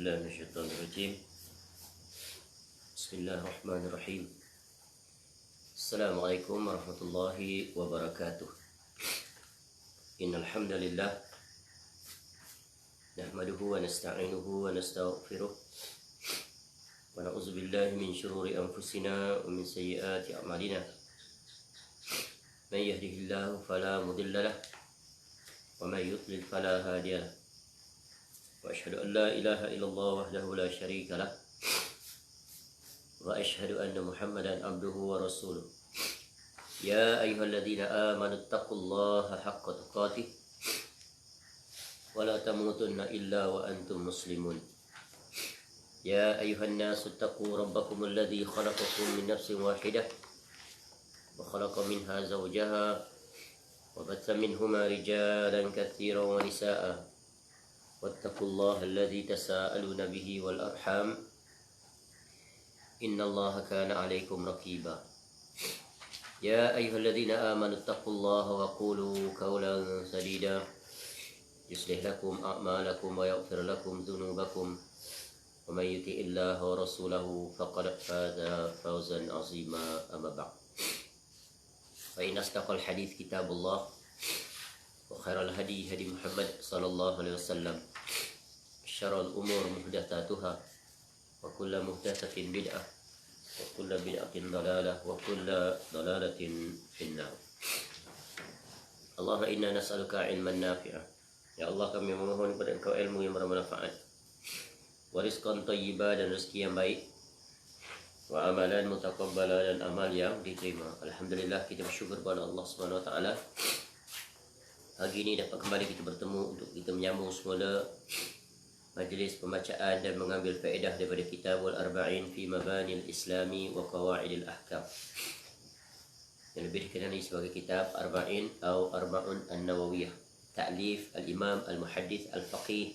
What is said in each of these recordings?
بالله من الشيطان الرجيم. بسم الله الرحمن الرحيم. السلام عليكم ورحمة الله وبركاته. إن الحمد لله نحمده ونستعينه ونستغفره ونعوذ بالله من شرور أنفسنا ومن سيئات أعمالنا. من يهده الله فلا مضل له ومن يضلل فلا هادي له. وأشهد أن لا إله إلا الله وحده لا شريك له وأشهد أن محمدا عبده ورسوله. يا أيها الذين آمنوا اتقوا الله حق تقاته ولا تموتن إلا وأنتم مسلمون. يا أيها الناس اتقوا ربكم الذي خلقكم من نفس واحدة وخلق منها زوجها وبث منهما رجالا كثيرا ونساء واتقوا الله الذي تساءلون به والأرحام إن الله كان عليكم رقيبا. يا أيها الذين آمنوا اتقوا الله وقولوا قولا سديدا يصلح لكم أعمالكم ويغفر لكم ذنوبكم ومن يطع الله ورسوله فقد فاز فوزا عظيما. أما بعد فإن أصدق الحديث كتاب الله وخير الهدي هدي محمد صلى الله عليه وسلم. شر الأمور محدثاتها وكل محدثة بدعة وكل بدعة ضلالة وكل ضلالة في النار. Allahumma inna nas'aluka ilman nafi'ah. Ya Allah, kami memohon kepada Engkau ilmu yang bermanfaat, wa rizqan thayyiban, dan rezeki yang baik, wa amalan mutaqabbala, dan amal yang diterima. Alhamdulillah, kita bersyukur kepada Allah Subhanahu wa taala. Pagi ini dapat kembali kita bertemu untuk kita menyambung semula majlis pembacaan dan mengambil faedah daripada Kitabul Arba'in fi Mabanil Islami wa Qawaidil Ahkam, yang lebih dikenali sebagai kitab Arba'in atau Arba'un An-Nawawiyah, ta'lif Al-Imam Al-Muhaddith Al-Faqih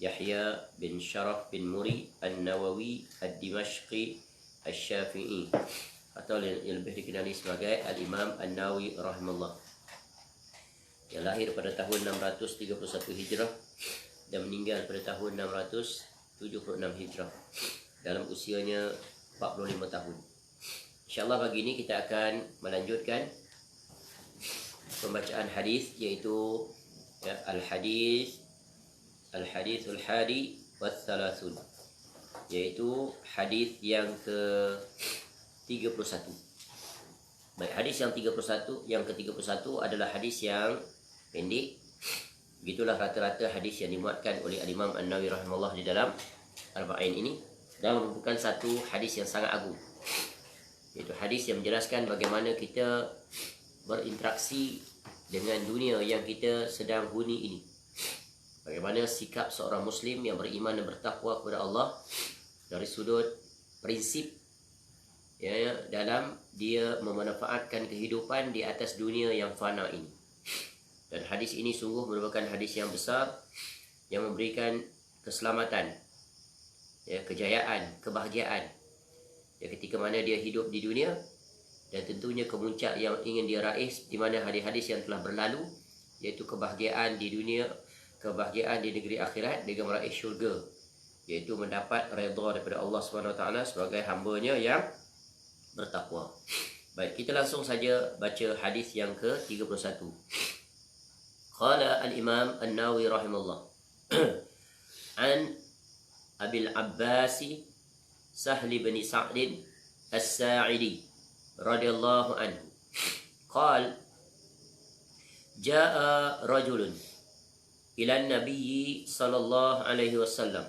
Yahya bin Sharaf bin Muri An-Nawawi Ad-Dimashqi Al-Syafi'i, atau yang lebih dikenali sebagai Al-Imam An-Nawawi rahimahullah, yang lahir pada tahun 631 Hijrah dan meninggal pada tahun 676 Hijrah dalam usianya 45 tahun. InsyaAllah pagi ini kita akan melanjutkan pembacaan hadis, iaitu Al-Hadithul Hadi Wathalathun, iaitu hadis yang ke-31. Baik, hadis yang ke-31 adalah hadis yang pendek. Begitulah rata-rata hadis yang dimuatkan oleh Al-Imam An-Nawawi rahimahullah di dalam Arba'in ini, dan merupakan satu hadis yang sangat agung, iaitu hadis yang menjelaskan bagaimana kita berinteraksi dengan dunia yang kita sedang huni ini. Bagaimana sikap seorang Muslim yang beriman dan bertakwa kepada Allah dari sudut prinsip, dalam dia memanfaatkan kehidupan di atas dunia yang fana ini. Dan hadis ini sungguh merupakan hadis yang besar yang memberikan keselamatan, kejayaan, kebahagiaan, ketika mana dia hidup di dunia, dan tentunya kemuncak yang ingin dia raih di mana hadis-hadis yang telah berlalu, iaitu kebahagiaan di dunia, kebahagiaan di negeri akhirat dengan meraih syurga, iaitu mendapat redha daripada Allah SWT sebagai hamba-Nya yang bertakwa. Baik, kita langsung saja baca hadis yang ke-31. Qala al-Imam An-Nawawi rahimahullah an Abil Abbasi Sahl bin Sa'd As-Sa'idi radhiyallahu anhu qala jaa rajulun ila an-nabiy sallallahu alaihi wasallam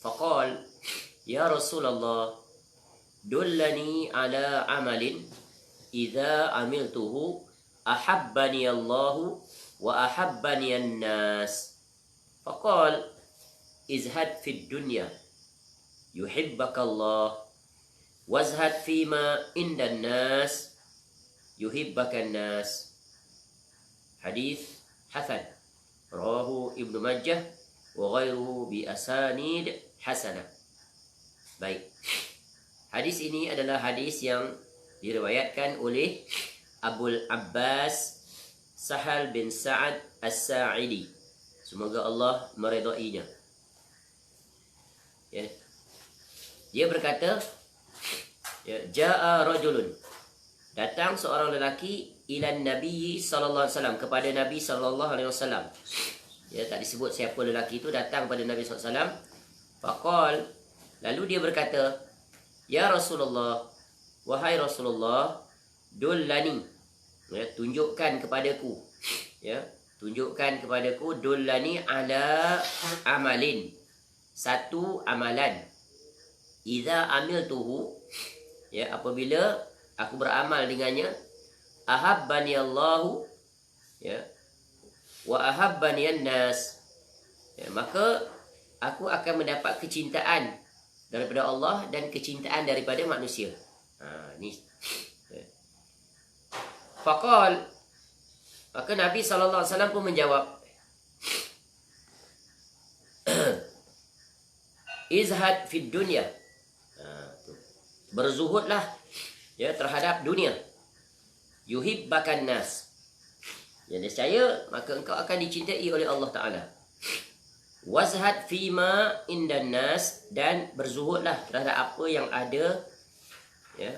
faqala ya Rasulullah dullani ala amalin idza amiltuhu ahabbani Allahu wa ahabbani an-nas. Faqal izhad fid dunya yuhibbaka Allah wazhad fima indan nas yuhibbaka an-nas. Hadis hasan, rawahu Ibnu Majah wa ghairuhu bi asanid hasanah. Baik, hadis ini adalah hadis yang diriwayatkan oleh Abul Abbas Sahal bin Sa'ad As-Sa'idi, semoga Allah meridainya. Ya. Dia berkata, ya, ja'a rajulun, datang seorang lelaki ilan Nabi sallallahu alaihi wasallam, kepada Nabi sallallahu alaihi wasallam. Ya, tak disebut siapa lelaki itu, datang kepada Nabi sallallahu alaihi wasallam. Faqal, lalu dia berkata, ya Rasulullah, wahai Rasulullah, dullani, ya, tunjukkan kepadaku, ya, tunjukkan kepadaku, dullani ala amalin, satu amalan, idza amiltuhu, ya, apabila aku beramal dengannya, ahabbani Allahu, ya, wa ahabbani an-nas, ya, maka aku akan mendapat kecintaan daripada Allah dan kecintaan daripada manusia. Ni. Ya. Faqal, maka Nabi SAW pun menjawab, izhad fid dunya, berzuhudlah, ya, terhadap dunia, yuhibbakan nas, ya, nescaya maka engkau akan dicintai oleh Allah Ta'ala. Wazhad fima indan nas, dan berzuhudlah terhadap apa yang ada, ya,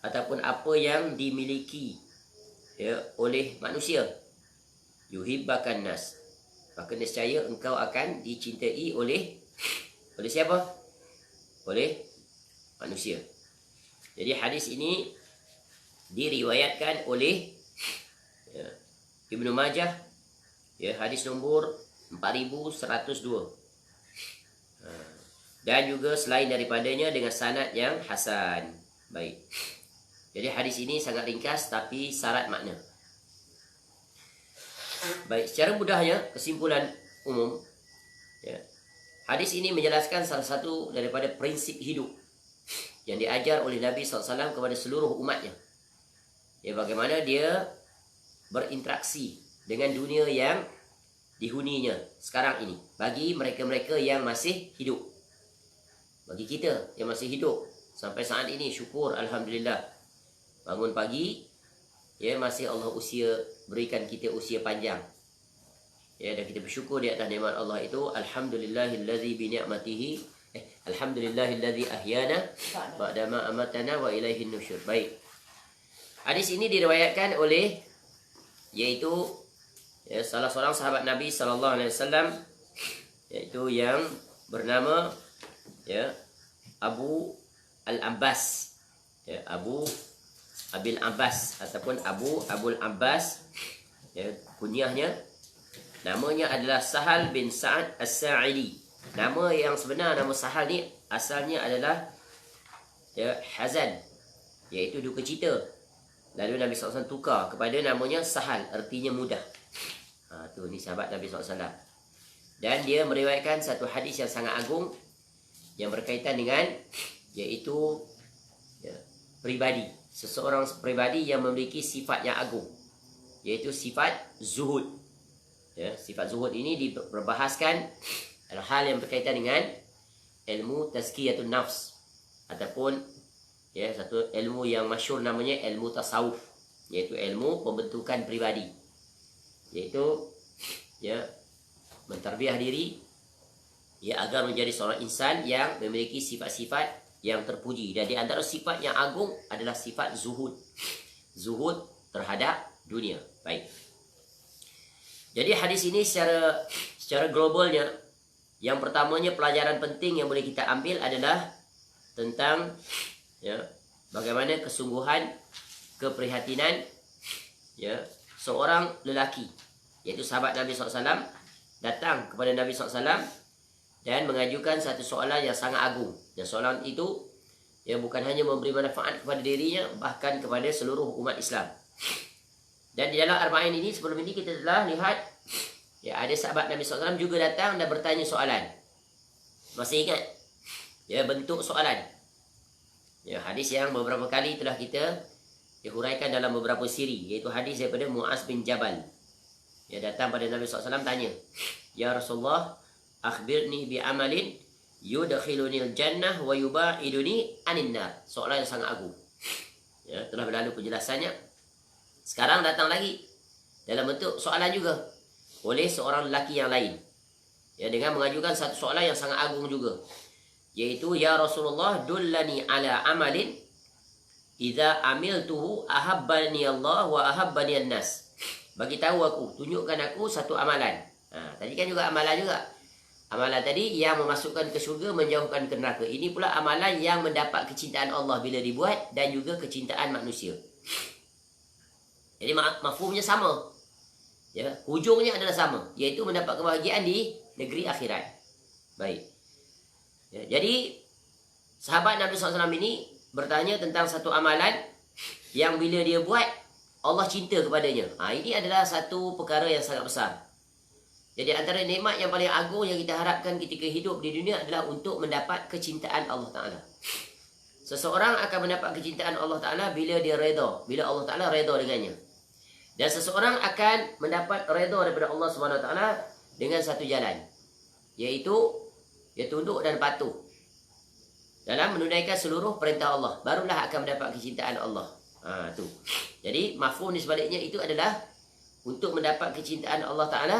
ataupun apa yang dimiliki, ya, oleh manusia. Yuhibbakan nas, maka nescaya engkau akan dicintai oleh siapa? Oleh manusia. Jadi hadis ini diriwayatkan oleh, ya, Ibnu Majah, ya, hadis nombor 4102. Dan juga selain daripadanya dengan sanad yang hasan. Baik. Jadi hadis ini sangat ringkas tapi syarat makna. Baik, secara mudahnya kesimpulan umum, ya, hadis ini menjelaskan salah satu daripada prinsip hidup yang diajar oleh Nabi SAW kepada seluruh umatnya. Ya, bagaimana dia berinteraksi dengan dunia yang dihuninya sekarang ini, bagi mereka-mereka yang masih hidup. Bagi kita yang masih hidup sampai saat ini, syukur alhamdulillah, bangun pagi, ya, masih Allah berikan kita usia panjang, ya, dan kita bersyukur di atas nikmat Allah itu. Alhamdulillahillazi bi ni'matihi alhamdulillahillazi ahyana ba'dama amatana wa ilaihin nusyur. Baik. Hadis ini diriwayatkan oleh, yaitu, ya, salah seorang sahabat Nabi sallallahu alaihi wasallam, yaitu yang bernama, ya, Abu Al-Abbas, ya, Abu Abil Abbas ataupun Abul Abbas, ya, kunyahnya, namanya adalah Sahal bin Sa'ad As-Sa'idi. Nama yang sebenar, nama Sahal ni asalnya adalah, ya, Hazan, iaitu duka cita. Lalu Nabi SAW tukar kepada namanya Sahal, artinya mudah. Tu ni sahabat Nabi SAW. Dan dia meriwayatkan satu hadis yang sangat agung yang berkaitan dengan, iaitu, ya, pribadi, seseorang pribadi yang memiliki sifat yang agung, iaitu sifat zuhud. Ya, sifat zuhud ini diperbahaskan hal yang berkaitan dengan ilmu tazkiyatun nafs, ataupun, ya, satu ilmu yang masyhur namanya ilmu tasawuf, iaitu ilmu pembentukan pribadi, iaitu, ya, mentarbiah diri, ya, agar menjadi seorang insan yang memiliki sifat-sifat yang terpuji. Dan di antara sifat yang agung adalah sifat zuhud. Zuhud terhadap dunia. Baik. Jadi hadis ini secara globalnya, yang pertamanya pelajaran penting yang boleh kita ambil adalah tentang, ya, bagaimana kesungguhan, keprihatinan, ya, seorang lelaki, yaitu sahabat Nabi SAW, datang kepada Nabi SAW dan mengajukan satu soalan yang sangat agung. Dan soalan itu, ya, bukan hanya memberi manfaat kepada dirinya, bahkan kepada seluruh umat Islam. Dan di dalam Arba'in ini, sebelum ini kita telah lihat, ya, ada sahabat Nabi SAW juga datang dan bertanya soalan. Masih ingat, ya, bentuk soalan, ya, hadis yang beberapa kali telah kita dihuraikan dalam beberapa siri, iaitu hadis daripada Mu'az bin Jabal. Ya, datang pada Nabi SAW tanya, ya Rasulullah, akhbirni bi amalin yudkhilunil jannah wa yubaiduni anin nar. Soalan yang sangat agung. Ya, telah berlalu penjelasannya. Sekarang datang lagi dalam bentuk soalan juga oleh seorang lelaki yang lain, ya, dengan mengajukan satu soalan yang sangat agung juga, Yaitu, ya Rasulullah, dullani ala amalin idza amiltuhu ahabbani Allah wa ahabbani an-nas. Bagi tahu aku, tunjukkan aku satu amalan. Tadi kan juga amalan juga. Amalan tadi yang memasukkan ke syurga, menjauhkan ke neraka. Ini pula amalan yang mendapat kecintaan Allah bila dibuat dan juga kecintaan manusia. Jadi mafhumnya sama. Ya, hujungnya adalah sama, iaitu mendapat kebahagiaan di negeri akhirat. Baik. Ya, jadi sahabat Nabi SAW ini bertanya tentang satu amalan yang bila dia buat Allah cinta kepadanya. Ini adalah satu perkara yang sangat besar. Jadi antara nikmat yang paling agung yang kita harapkan ketika hidup di dunia adalah untuk mendapat kecintaan Allah Ta'ala. Seseorang akan mendapat kecintaan Allah Ta'ala bila dia redha, bila Allah Ta'ala redha dengannya. Dan seseorang akan mendapat redha daripada Allah SWT dengan satu jalan, iaitu dia tunduk dan patuh dalam menunaikan seluruh perintah Allah. Barulah akan mendapat kecintaan Allah. Tu. Jadi mafhum di sebaliknya itu adalah untuk mendapat kecintaan Allah Ta'ala,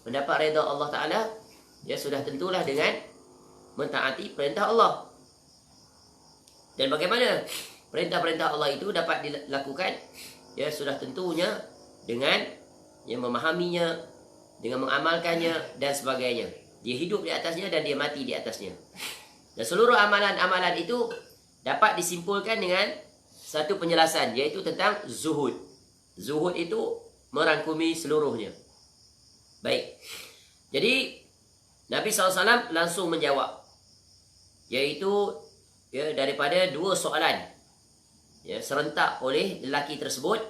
mendapat redha Allah Ta'ala, ya sudah tentulah dengan mentaati perintah Allah. Dan bagaimana perintah-perintah Allah itu dapat dilakukan? Ya sudah tentunya dengan memahaminya, dengan mengamalkannya dan sebagainya. Dia hidup di atasnya dan dia mati di atasnya. Dan seluruh amalan-amalan itu dapat disimpulkan dengan satu penjelasan, yaitu tentang zuhud. Zuhud itu merangkumi seluruhnya. Baik. Jadi Nabi SAW langsung menjawab, yaitu daripada dua soalan serentak oleh lelaki tersebut.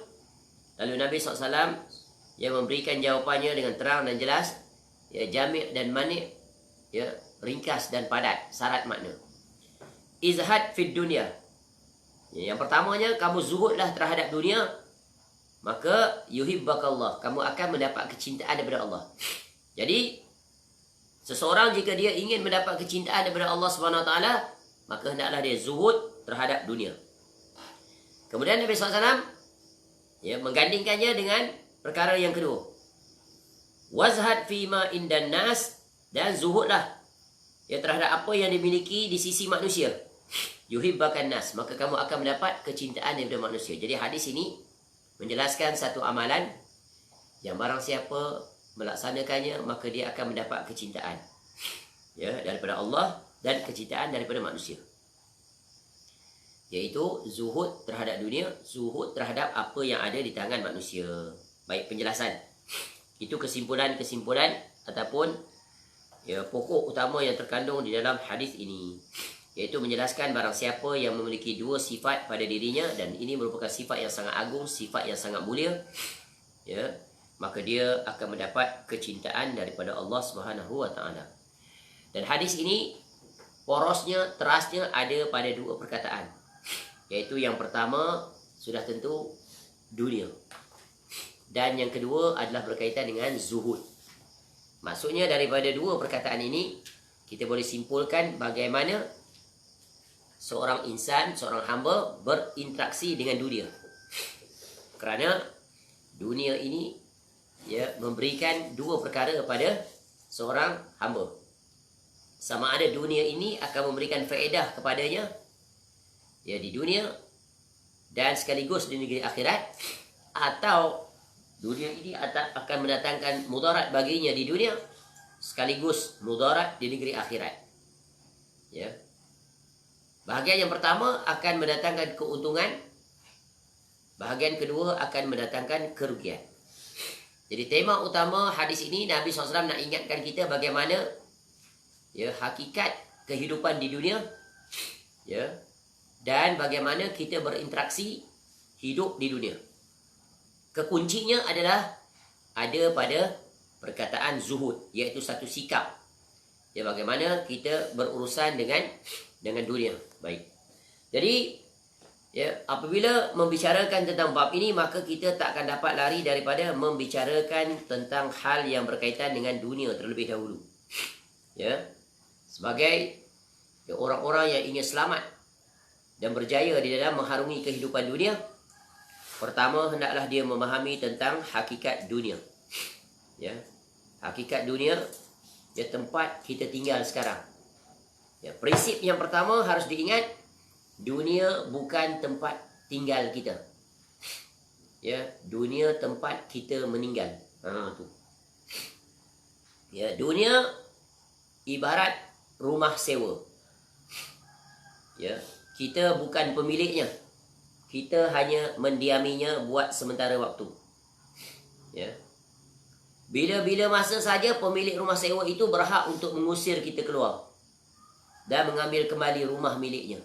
Lalu Nabi SAW memberikan jawapannya dengan terang dan jelas, jami' dan mani', ringkas dan padat, syarat makna. Izhad fid dunya. Yang pertamanya, kamu zuhudlah terhadap dunia, maka yuhibbakallah, kamu akan mendapat kecintaan daripada Allah. Jadi seseorang jika dia ingin mendapat kecintaan daripada Allah SWT, maka hendaklah dia zuhud terhadap dunia. Kemudian Nabi SAW menggandingkannya dengan perkara yang kedua. Wazhad fima indan nas, dan zuhudlah terhadap apa yang dimiliki di sisi manusia. Yuhibbakan nas, maka kamu akan mendapat kecintaan daripada manusia. Jadi hadis ini menjelaskan satu amalan yang barang siapa melaksanakannya, maka dia akan mendapat kecintaan daripada Allah dan kecintaan daripada manusia. Iaitu zuhud terhadap dunia, zuhud terhadap apa yang ada di tangan manusia. Baik, penjelasan. Itu kesimpulan-kesimpulan ataupun pokok utama yang terkandung di dalam hadis ini. Iaitu menjelaskan barang siapa yang memiliki dua sifat pada dirinya, dan ini merupakan sifat yang sangat agung, sifat yang sangat mulia, maka dia akan mendapat kecintaan daripada Allah Subhanahu Wa Taala. Dan hadis ini porosnya, terasnya ada pada dua perkataan. Iaitu yang pertama sudah tentu dunia, dan yang kedua adalah berkaitan dengan zuhud. Maksudnya daripada dua perkataan ini kita boleh simpulkan bagaimana seorang insan, seorang hamba berinteraksi dengan dunia. Kerana dunia ini memberikan dua perkara kepada seorang hamba. Sama ada dunia ini akan memberikan faedah kepadanya di dunia dan sekaligus di negeri akhirat, atau dunia ini akan mendatangkan mudarat baginya di dunia sekaligus mudarat di negeri akhirat. Bahagian yang pertama akan mendatangkan keuntungan, bahagian kedua akan mendatangkan kerugian. Jadi tema utama hadis ini, Nabi SAW nak ingatkan kita bagaimana hakikat kehidupan di dunia, dan bagaimana kita berinteraksi hidup di dunia. Kekuncinya adalah ada pada perkataan zuhud, iaitu satu sikap. Bagaimana kita berurusan dengan dunia. Baik. Jadi apabila membicarakan tentang bab ini, maka kita tak akan dapat lari daripada membicarakan tentang hal yang berkaitan dengan dunia terlebih dahulu. Sebagai orang-orang yang ingin selamat dan berjaya di dalam mengharungi kehidupan dunia, pertama hendaklah dia memahami tentang hakikat dunia. Hakikat dunia, tempat kita tinggal sekarang. Ya, prinsip yang pertama harus diingat, dunia bukan tempat tinggal kita. Ya, dunia tempat kita meninggal. Tu. Ya, dunia ibarat rumah sewa. Ya, kita bukan pemiliknya. Kita hanya mendiaminya buat sementara waktu. Ya. Bila-bila masa saja pemilik rumah sewa itu berhak untuk mengusir kita keluar dan mengambil kembali rumah miliknya.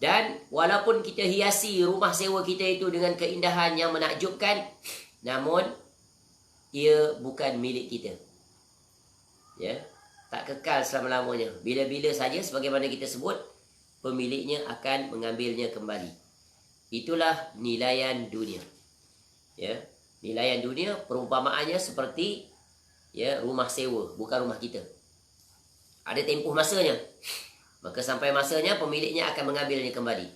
Dan walaupun kita hiasi rumah sewa kita itu dengan keindahan yang menakjubkan, namun ia bukan milik kita. Ya, tak kekal selama-lamanya. Bila-bila saja sebagaimana kita sebut, pemiliknya akan mengambilnya kembali. Itulah nilaian dunia. Ya, nilaian dunia perumpamaannya seperti ya rumah sewa, bukan rumah kita. Ada tempoh masanya. Maka sampai masanya pemiliknya akan mengambilnya kembali.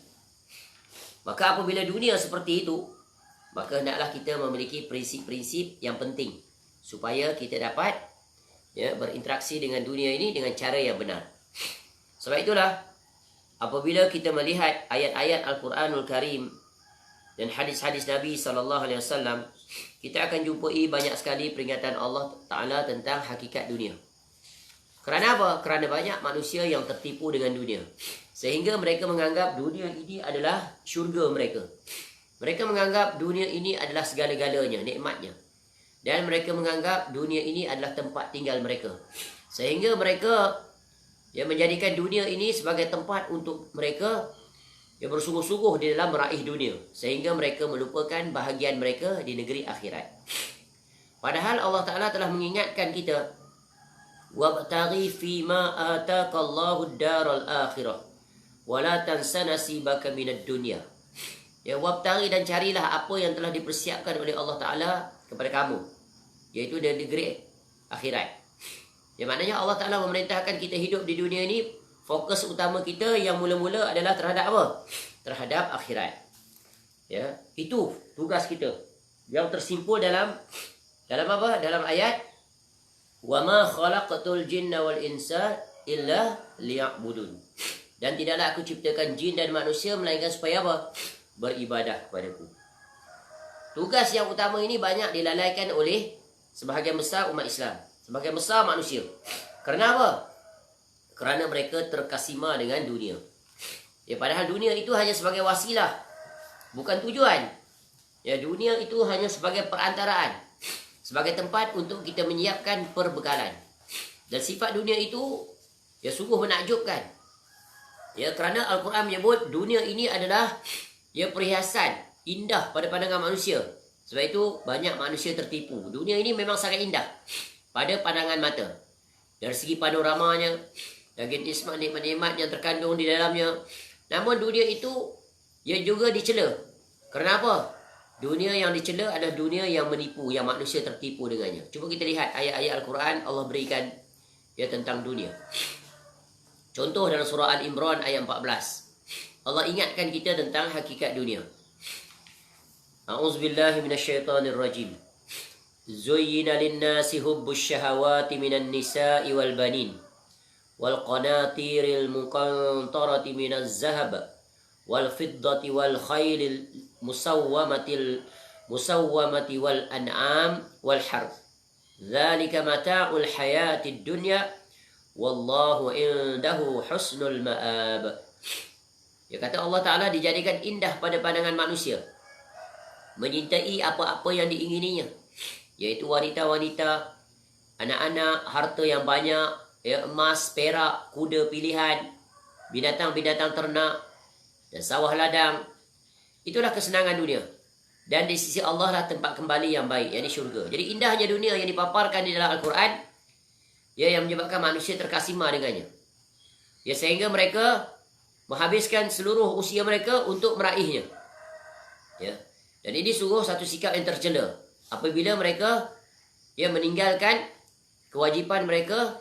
Maka apabila dunia seperti itu, maka hendaklah kita memiliki prinsip-prinsip yang penting supaya kita dapat ya berinteraksi dengan dunia ini dengan cara yang benar. Sebab itulah apabila kita melihat ayat-ayat Al-Quranul Karim dan hadis-hadis Nabi SAW, kita akan jumpai banyak sekali peringatan Allah Ta'ala tentang hakikat dunia. Kerana apa? Kerana banyak manusia yang tertipu dengan dunia. Sehingga mereka menganggap dunia ini adalah syurga mereka. Mereka menganggap dunia ini adalah segala-galanya, nikmatnya. Dan mereka menganggap dunia ini adalah tempat tinggal mereka. Sehingga mereka yang menjadikan dunia ini sebagai tempat untuk mereka yang bersungguh-sungguh di dalam meraih dunia. Sehingga mereka melupakan bahagian mereka di negeri akhirat. Padahal Allah Ta'ala telah mengingatkan kita, wabtaghi fima ataka Allahu daral akhirah wa la tansa nasibaka minad dunya. Ya, wabtaghi dan carilah apa yang telah dipersiapkan oleh Allah Ta'ala kepada kamu, iaitu dari negeri akhirat. Yang maknanya Allah Ta'ala memerintahkan kita hidup di dunia ini, fokus utama kita yang mula-mula adalah terhadap apa? Terhadap akhirat. Ya, itu tugas kita yang tersimpul dalam apa? Dalam ayat وَمَا خَلَقْتُ الْجِنَّ وَالْإِنسَ إِلَّا لِيَعْبُدُونَ. Dan tidaklah aku ciptakan jin dan manusia melainkan supaya apa? Beribadah kepadaku. Tugas yang utama ini banyak dilalaikan oleh sebahagian besar umat Islam, sebahagian besar manusia. Kerana apa? Kerana mereka terkasima dengan dunia. Ya, padahal dunia itu hanya sebagai wasilah, bukan tujuan. Ya, dunia itu hanya sebagai perantaraan, sebagai tempat untuk kita menyiapkan perbekalan. Dan sifat dunia itu ya sungguh menakjubkan. Ya, kerana Al-Quran menyebut dunia ini adalah ya perhiasan indah pada pandangan manusia. Sebab itu banyak manusia tertipu. Dunia ini memang sangat indah pada pandangan mata. Dari segi panoramanya, dari nikmat-nikmat yang terkandung di dalamnya. Namun dunia itu ya juga dicela. Kenapa? Dunia yang dicela adalah dunia yang menipu, yang manusia tertipu dengannya. Cuba kita lihat ayat-ayat Al-Quran Allah berikan ya tentang dunia. Contoh dalam surah Al-Imran ayat 14. Allah ingatkan kita tentang hakikat dunia. A'udzubillahi minasyaitonirrajim. Zuyyina lin-nasi hubbus syahawati minan nisa'i wal banin wal qanatiril muqantarati minaz zahab wal fiddati wal khailil musawwamati wal an'am wal harth. Dzalika mata'ul hayatid dunya wallahu indahu husnul ma'ab. Ya, kata Allah Ta'ala dijadikan indah pada pandangan manusia, menyintai apa-apa yang diingininya, yaitu wanita-wanita, anak-anak, harta yang banyak, ya, emas, perak, kuda pilihan, binatang-binatang ternak, dan sawah ladang. Itulah kesenangan dunia. Dan di sisi Allah lah tempat kembali yang baik, yakni syurga. Jadi indahnya dunia yang dipaparkan di dalam Al-Quran, ya, yang menyebabkan manusia terkasima dengannya. Ya, sehingga mereka menghabiskan seluruh usia mereka untuk meraihnya. Ya. Dan ini sungguh satu sikap yang tercela. Apabila mereka ya meninggalkan kewajipan mereka,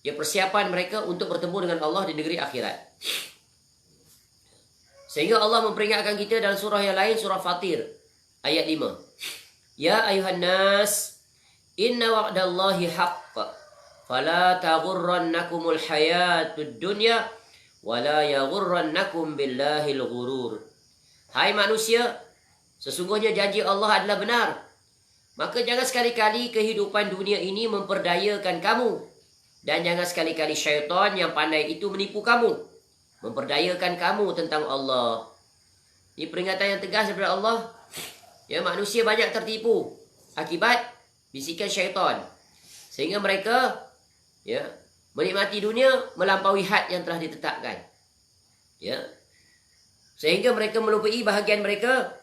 ya persiapan mereka untuk bertemu dengan Allah di negeri akhirat. Sehingga Allah memperingatkan kita dalam surah yang lain, surah Fatir ayat 5. Ya ayuhan nas, inna wa'dallahi haqq Fala taghurrannakumul hayatud dunya wala yaghurrannakum billahil ghurur. Hai manusia, sesungguhnya janji Allah adalah benar. Maka jangan sekali-kali kehidupan dunia ini memperdayakan kamu. Dan jangan sekali-kali syaitan yang pandai itu menipu kamu, memperdayakan kamu tentang Allah. Ini peringatan yang tegas daripada Allah. Ya, manusia banyak tertipu akibat bisikan syaitan. Sehingga mereka menikmati dunia melampaui had yang telah ditetapkan. Ya. Sehingga mereka melupai bahagian mereka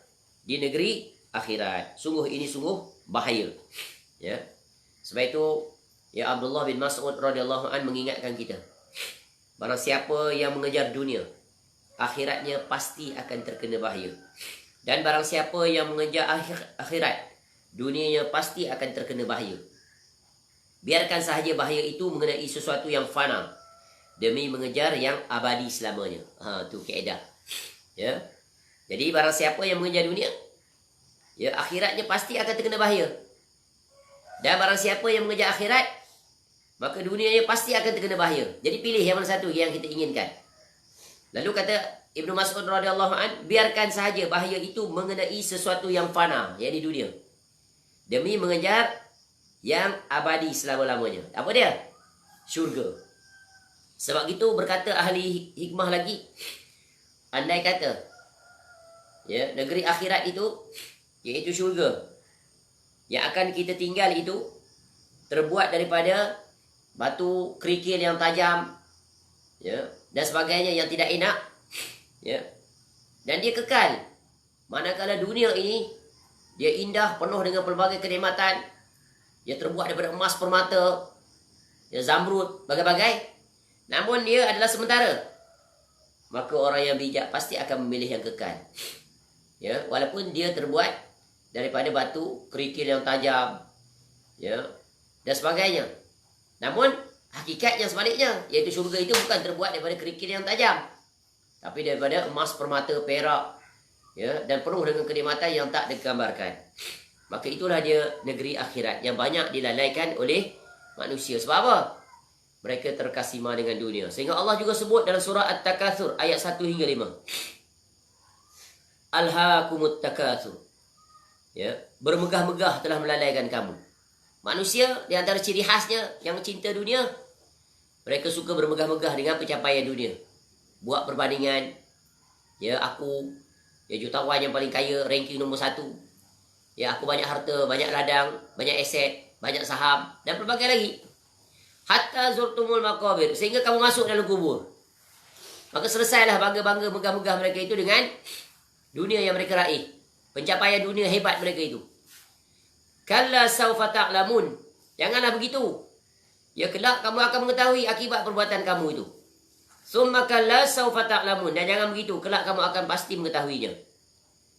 di negeri akhirat. Sungguh ini sungguh bahaya. Ya. Sebab itu Abdullah bin Mas'ud radhiyallahu an mengingatkan kita. Barang siapa yang mengejar dunia, akhiratnya pasti akan terkena bahaya. Dan barang siapa yang mengejar akhirat, dunianya pasti akan terkena bahaya. Biarkan sahaja bahaya itu mengenai sesuatu yang fana demi mengejar yang abadi selamanya. Tu kaedah. Ya. Jadi barang siapa yang mengejar dunia, akhiratnya pasti akan terkena bahaya. Dan barang siapa yang mengejar akhirat, maka dunianya pasti akan terkena bahaya. Jadi pilih yang mana satu yang kita inginkan. Lalu kata Ibnu Mas'ud radhiyallahu an, biarkan sahaja bahaya itu mengenai sesuatu yang fana, yang di dunia, demi mengejar yang abadi selama-lamanya. Apa dia? Syurga. Sebab itu berkata ahli hikmah lagi, andai kata negeri akhirat itu, iaitu syurga, yang akan kita tinggal itu terbuat daripada batu kerikil yang tajam, dan sebagainya yang tidak enak, dan dia kekal. Manakala dunia ini dia indah, penuh dengan pelbagai kenikmatan, dia terbuat daripada emas, permata, zamrud, bagai-bagai, namun dia adalah sementara. Maka orang yang bijak pasti akan memilih yang kekal. Walaupun dia terbuat daripada batu kerikil yang tajam, dan sebagainya. Namun hakikat yang sebaliknya, iaitu syurga itu bukan terbuat daripada kerikil yang tajam, tapi daripada emas, permata, perak, dan penuh dengan kenikmatan yang tak digambarkan. Maka itulah dia negeri akhirat yang banyak dilalaikan oleh manusia. Sebab apa? Mereka terkasima dengan dunia. Sehingga Allah juga sebut dalam surah At-Takatsur ayat 1 hingga 5. Alhaakumut takatsur. Bermegah-megah telah melalaikan kamu. Manusia di antara ciri khasnya yang cinta dunia, mereka suka bermegah-megah dengan pencapaian dunia. Buat perbandingan, aku jutawan yang paling kaya, ranking nombor 1. Aku banyak harta, banyak ladang, banyak aset, banyak saham, dan pelbagai lagi. Hatta zurtumul maqabir, sehingga kamu masuk dalam kubur. Maka selesailah bangga-bangga, megah-megah mereka itu dengan dunia yang mereka raih, pencapaian dunia hebat mereka itu. Kalla saufa ta'lamun, janganlah begitu. Kelak kamu akan mengetahui akibat perbuatan kamu itu. Summa kalla saufa ta'lamun, dan jangan begitu, kelak kamu akan pasti mengetahuinya.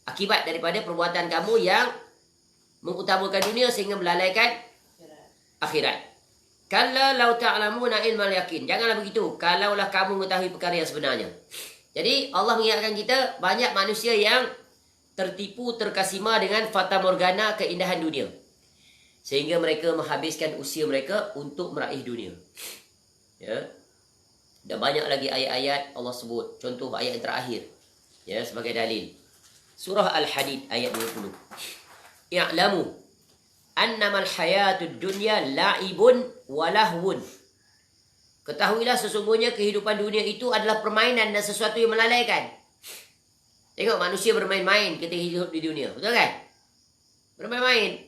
Akibat daripada perbuatan kamu yang mengutamakan dunia sehingga melalaikan akhirat. Kalla law ta'lamuna ilmal yakin, janganlah begitu, kalaulah kamu mengetahui perkara yang sebenarnya. Jadi Allah mengingatkan kita, banyak manusia yang tertipu, terkasima dengan fata morgana keindahan dunia, sehingga mereka menghabiskan usia mereka untuk meraih dunia. Dan banyak lagi ayat-ayat Allah sebut. Contoh ayat yang terakhir, sebagai dalil. Surah Al-Hadid ayat 20. I'lamu annamal hayatud dunya la'ibun walahwun. Ketahuilah sesungguhnya kehidupan dunia itu adalah permainan dan sesuatu yang melalaikan. Tengok manusia bermain-main ketika hidup di dunia. Betul kan? Bermain-main.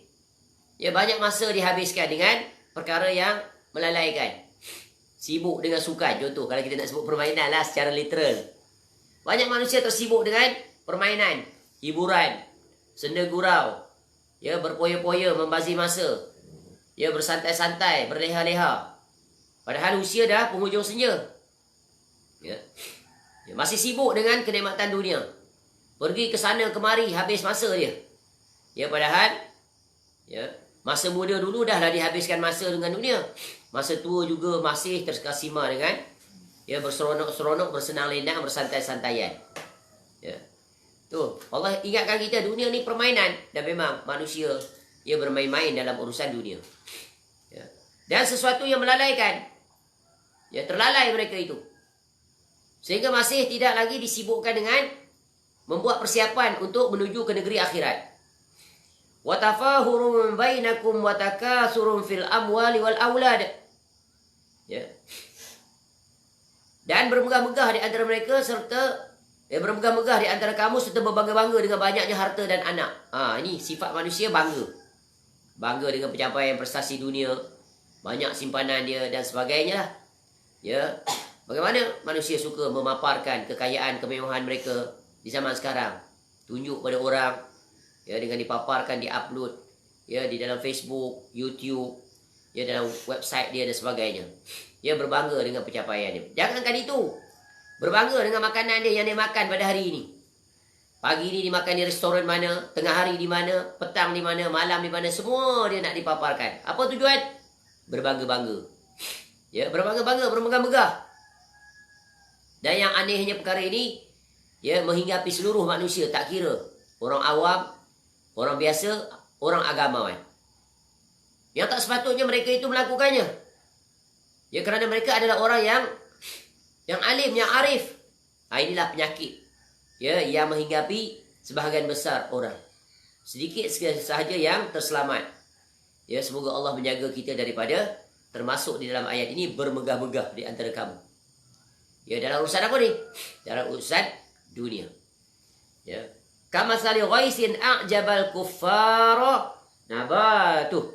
Banyak masa dihabiskan dengan perkara yang melalaikan. Sibuk dengan sukan. Contoh, kalau kita nak sebut permainan lah secara literal. Banyak manusia tersibuk dengan permainan, hiburan, senda gurau, berpoya-poya, membazir masa, bersantai-santai, berleha-leha. Padahal usia dah penghujung senja. Masih sibuk dengan kenikmatan dunia. Pergi ke sana kemari, habis masa dia. Padahal masa muda dulu dah lah dihabiskan masa dengan dunia. Masa tua juga masih terkasima dengan berseronok-seronok, bersenang lenang, bersantai-santaian. Tu, Allah ingatkan kita, dunia ni permainan. Dan memang manusia bermain-main dalam urusan dunia. Dan sesuatu yang melalaikan. Ya, terlalai mereka itu. Sehingga masih tidak lagi disibukkan dengan membuat persiapan untuk menuju ke negeri akhirat. Wa tafahurun bainakum wa takasurun fil amwali wal aulad. Ya. Dan bermegah-megah di antara mereka serta bermegah-megah di antara kamu serta berbangga-bangga dengan banyaknya harta dan anak. Ini sifat manusia bangga. Bangga dengan pencapaian prestasi dunia, banyak simpanan dia dan sebagainya lah. Ya. Bagaimana manusia suka memaparkan kekayaan, kemewahan mereka di zaman sekarang. Tunjuk pada orang, ya, dengan dipaparkan, diupload, ya, di dalam Facebook, YouTube, ya, dalam website dia dan sebagainya. Dia berbangga dengan pencapaian dia. Jangankan itu, berbangga dengan makanan dia yang dia makan pada hari ini. Pagi ini dimakan di restoran mana, tengah hari di mana, petang di mana, malam di mana, semua dia nak dipaparkan. Apa tujuan? Berbangga-bangga. Ya, berbangga-bangga, bermegah-megah. Dan yang anehnya perkara ini, ya, menghinggapi seluruh manusia, tak kira orang awam, orang biasa, orang agamawan. Yang tak sepatutnya mereka itu melakukannya. Ya, kerana mereka adalah orang yang alim, yang arif. Inilah penyakit, ya, yang menghinggapi sebahagian besar orang. Sedikit sahaja yang terselamat. Ya, semoga Allah menjaga kita daripada termasuk di dalam ayat ini bermegah-megah di antara kamu. Ya, dalam urusan apa ni? Dalam urusan dunia. Ya. Kama sali ghaisin a'jabal kuffara nabatuh.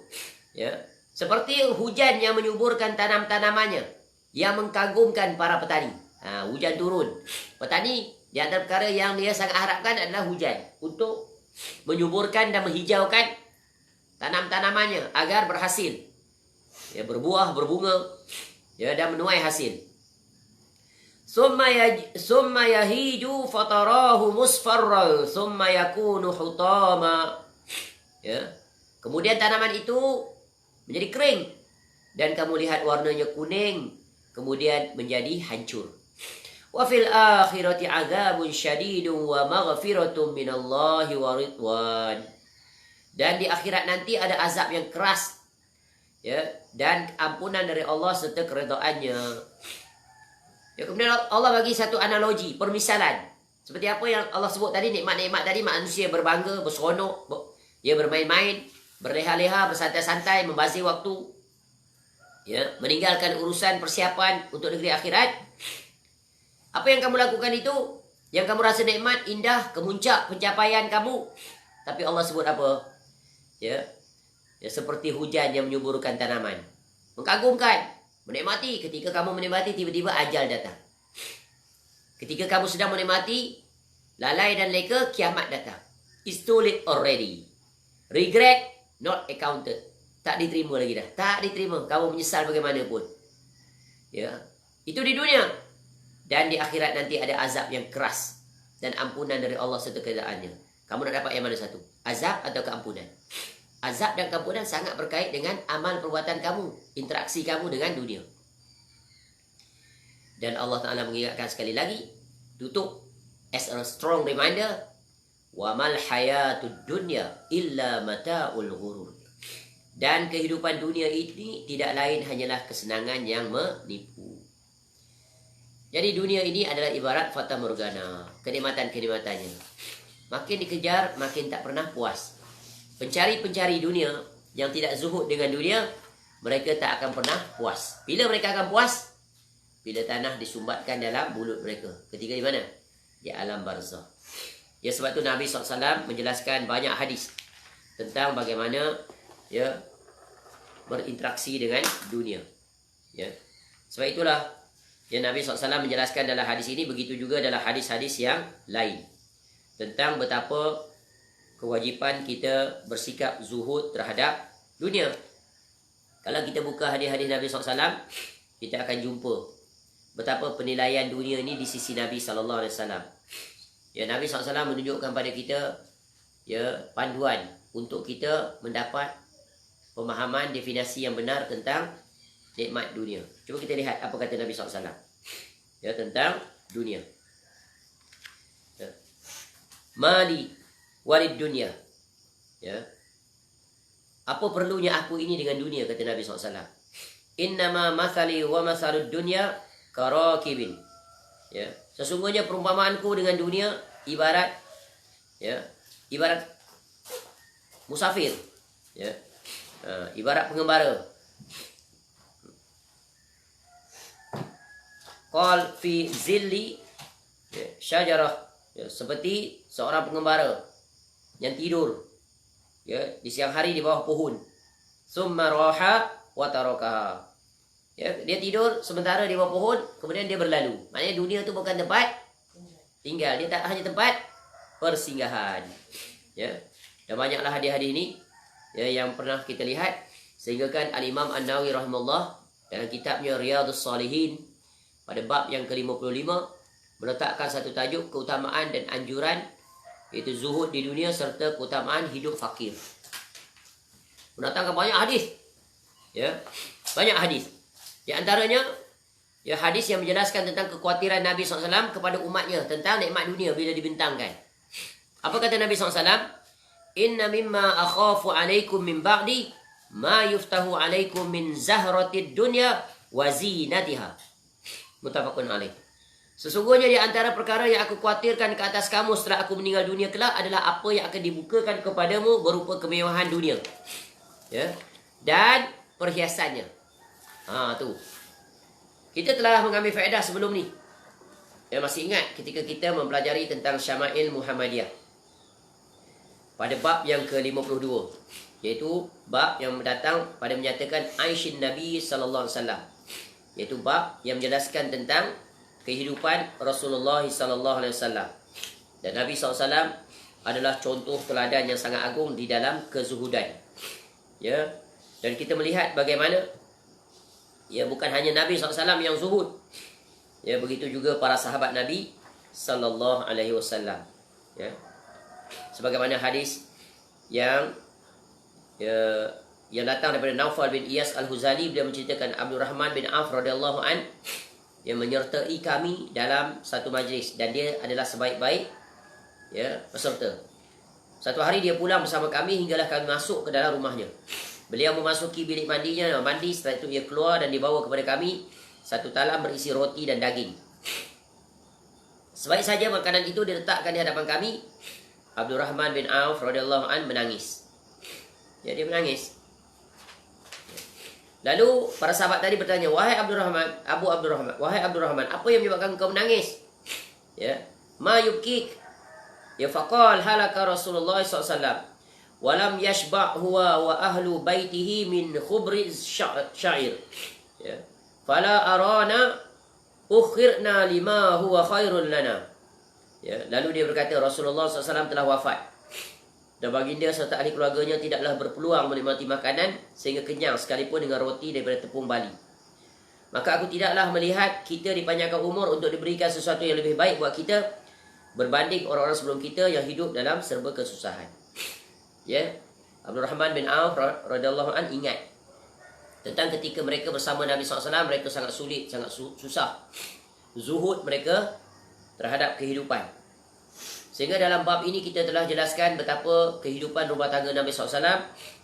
Ya. Seperti hujan yang menyuburkan tanam-tanamannya, yang mengkagumkan para petani. Hujan turun. Petani, di antara perkara yang dia sangat harapkan adalah hujan untuk menyuburkan dan menghijaukan tanam-tanamannya agar berhasil. Ya, berbuah, berbunga, ya, dan menuai hasil. Summa yahiju fatarahu musfarran summa yakunu hutama. Ya. Kemudian tanaman itu menjadi kering dan kamu lihat warnanya kuning, kemudian menjadi hancur. Wa fil akhirati adzabun syadidun wa maghfiratun minallahi wa ridwan. Dan di akhirat nanti ada azab yang keras, ya, dan ampunan dari Allah serta keredaannya. Ya, kemudian Allah bagi satu analogi, permisalan. Seperti apa yang Allah sebut tadi, nikmat-nikmat tadi, manusia berbangga, berseronok, ya, bermain-main, berleha-leha, bersantai-santai, membazir waktu, ya, meninggalkan urusan persiapan untuk negeri akhirat. Apa yang kamu lakukan itu, yang kamu rasa nikmat, indah, kemuncak pencapaian kamu, tapi Allah sebut apa? Ya, seperti hujan yang menyuburkan tanaman, mengagumkan, menikmati. Ketika kamu menikmati, tiba-tiba ajal datang. Ketika kamu sedang menikmati, lalai dan leka, kiamat datang. It's too late already. Regret not accounted. Tak diterima lagi dah. Tak diterima. Kamu menyesal bagaimanapun. Ya. Itu di dunia. Dan di akhirat nanti ada azab yang keras. Dan ampunan dari Allah serta keredaannya. Kamu nak dapat yang mana satu? Azab atau keampunan? Azab dan keampunan sangat berkait dengan amal perbuatan kamu. Interaksi kamu dengan dunia. Dan Allah Ta'ala mengingatkan sekali lagi. Tutup as a strong reminder. Wa mal hayatud dunya illa mata'ul ghurur. Dan kehidupan dunia ini tidak lain hanyalah kesenangan yang menipu. Jadi dunia ini adalah ibarat fata morgana, kenikmatan-kenikmatannya. Makin dikejar, makin tak pernah puas. Pencari-pencari dunia yang tidak zuhud dengan dunia, mereka tak akan pernah puas. Bila mereka akan puas? Bila tanah disumbatkan dalam mulut mereka. Ketika di mana? Di alam barzah. Ya, sebab tu Nabi SAW menjelaskan banyak hadis tentang bagaimana, ya, berinteraksi dengan dunia. Ya. Sebab itulah, ya, Nabi SAW menjelaskan dalam hadis ini, begitu juga dalam hadis-hadis yang lain. Tentang betapa kewajipan kita bersikap zuhud terhadap dunia. Kalau kita buka hadis-hadis Nabi SAW, kita akan jumpa betapa penilaian dunia ini di sisi Nabi SAW. Ya, Nabi SAW menunjukkan pada kita, ya, panduan untuk kita mendapat pemahaman definisi yang benar tentang nikmat dunia. Cuba kita lihat apa kata Nabi SAW, ya, tentang dunia. Ya. Mali walid dunia. Ya. Apa perlunya aku ini dengan dunia, kata Nabi SAW. innama mathali wa mathalud dunya karakibin. Ya, sesungguhnya perumpamaanku dengan dunia ibarat ibarat musafir, ya. Ibarat pengembara. Qal fi zilli syajarah, seperti seorang pengembara yang tidur di siang hari di bawah pohon. Summa raha wa tarakaha. Dia tidur sementara di bawah pohon, kemudian dia berlalu. Maknanya dunia itu bukan tempat tinggal, dia tak hanya tempat persinggahan. Dan banyaklah hadis-hadis ini yang pernah kita lihat, sehingga kan Al-Imam An-Nawawi rahimahullah dalam kitabnya Riyadhus Shalihin pada bab yang ke-55 meletakkan satu tajuk keutamaan dan anjuran, iaitu zuhud di dunia serta keutamaan hidup fakir. Mendatangkan banyak hadis. Banyak hadis. Di antaranya hadis yang menjelaskan tentang kekhawatiran Nabi SAW kepada umatnya tentang nikmat dunia bila dibentangkan. Apa kata Nabi SAW? Inna mimma akhafu alaikum min ba'di ma yuftahu alaikum min zahratid dunya wa zinatiha. Muttafaqun alaih. Sesungguhnya di antara perkara yang aku khawatirkan ke atas kamu setelah aku meninggal dunia kelak adalah apa yang akan dibukakan kepadamu berupa kemewahan dunia. Dan perhiasannya. Tu. Kita telah mengambil faedah sebelum ni. Masih ingat ketika kita mempelajari tentang Syama'il Muhammadiyah. Pada bab yang ke-52, iaitu bab yang datang pada menyatakan Aishin Nabi sallallahu alaihi wasallam. Iaitu bab yang menjelaskan tentang kehidupan Rasulullah sallallahu alaihi wasallam. Dan Nabi SAW adalah contoh teladan yang sangat agung di dalam kezuhudan. Dan kita melihat bagaimana bukan hanya Nabi SAW yang zuhud. Begitu juga para sahabat Nabi sallallahu alaihi wasallam. Sebagaimana hadis yang datang daripada Naufal bin Iyas Al-Huzali, beliau menceritakan Abdul Rahman bin Auf radhiyallahu an yang menyertai kami dalam satu majlis, dan dia adalah sebaik-baik peserta. Satu hari dia pulang bersama kami hinggalah kami masuk ke dalam rumahnya. Beliau memasuki bilik mandinya, mandi, setelah itu ia keluar dan dibawa kepada kami satu talam berisi roti dan daging. Sebaik saja makanan itu diletakkan di hadapan kami, Abdul Rahman bin Auf radhiyallahu an menangis. Dia menangis. Lalu para sahabat tadi bertanya, wahai Abdul Rahman, wahai Abdul Rahman, apa yang menyebabkan kau menangis? Ma yubkik? Faqal halaka Rasulullah SAW, walam yashba' huwa wa ahlu baitihi min khubri syair. Fala arana ukhirna lima huwa khairun lana. Lalu dia berkata, Rasulullah SAW telah wafat, dan baginda serta ahli keluarganya tidaklah berpeluang menikmati makanan sehingga kenyang sekalipun dengan roti daripada tepung bali. Maka aku tidaklah melihat kita dipanjangkan umur untuk diberikan sesuatu yang lebih baik buat kita berbanding orang-orang sebelum kita yang hidup dalam serba kesusahan. Abdul Rahman bin Auf radhiyallahu an ingat tentang ketika mereka bersama Nabi SAW, mereka sangat sulit, sangat susah zuhud mereka terhadap kehidupan. Sehingga dalam bab ini kita telah jelaskan betapa kehidupan rumah tangga Nabi SAW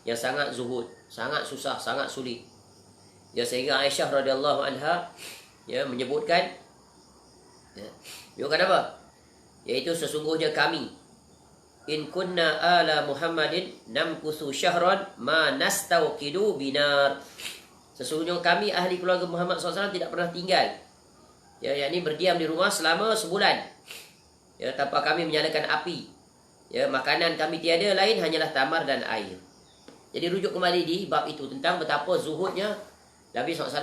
yang sangat zuhud, sangat susah, sangat sulit. Sehingga Aisyah radhiyallahu anha menyebutkan apa? Iaitu sesungguhnya kami, in kunna ala Muhammadin namkuthu syahran ma nastawqidu binar. Sesungguhnya kami ahli keluarga Muhammad SAW tidak pernah tinggal, yakni berdiam di rumah selama sebulan, tanpa kami menyalakan api. Makanan kami tiada lain hanyalah tamar dan air. Jadi rujuk kembali di bab itu tentang betapa zuhudnya Nabi SAW.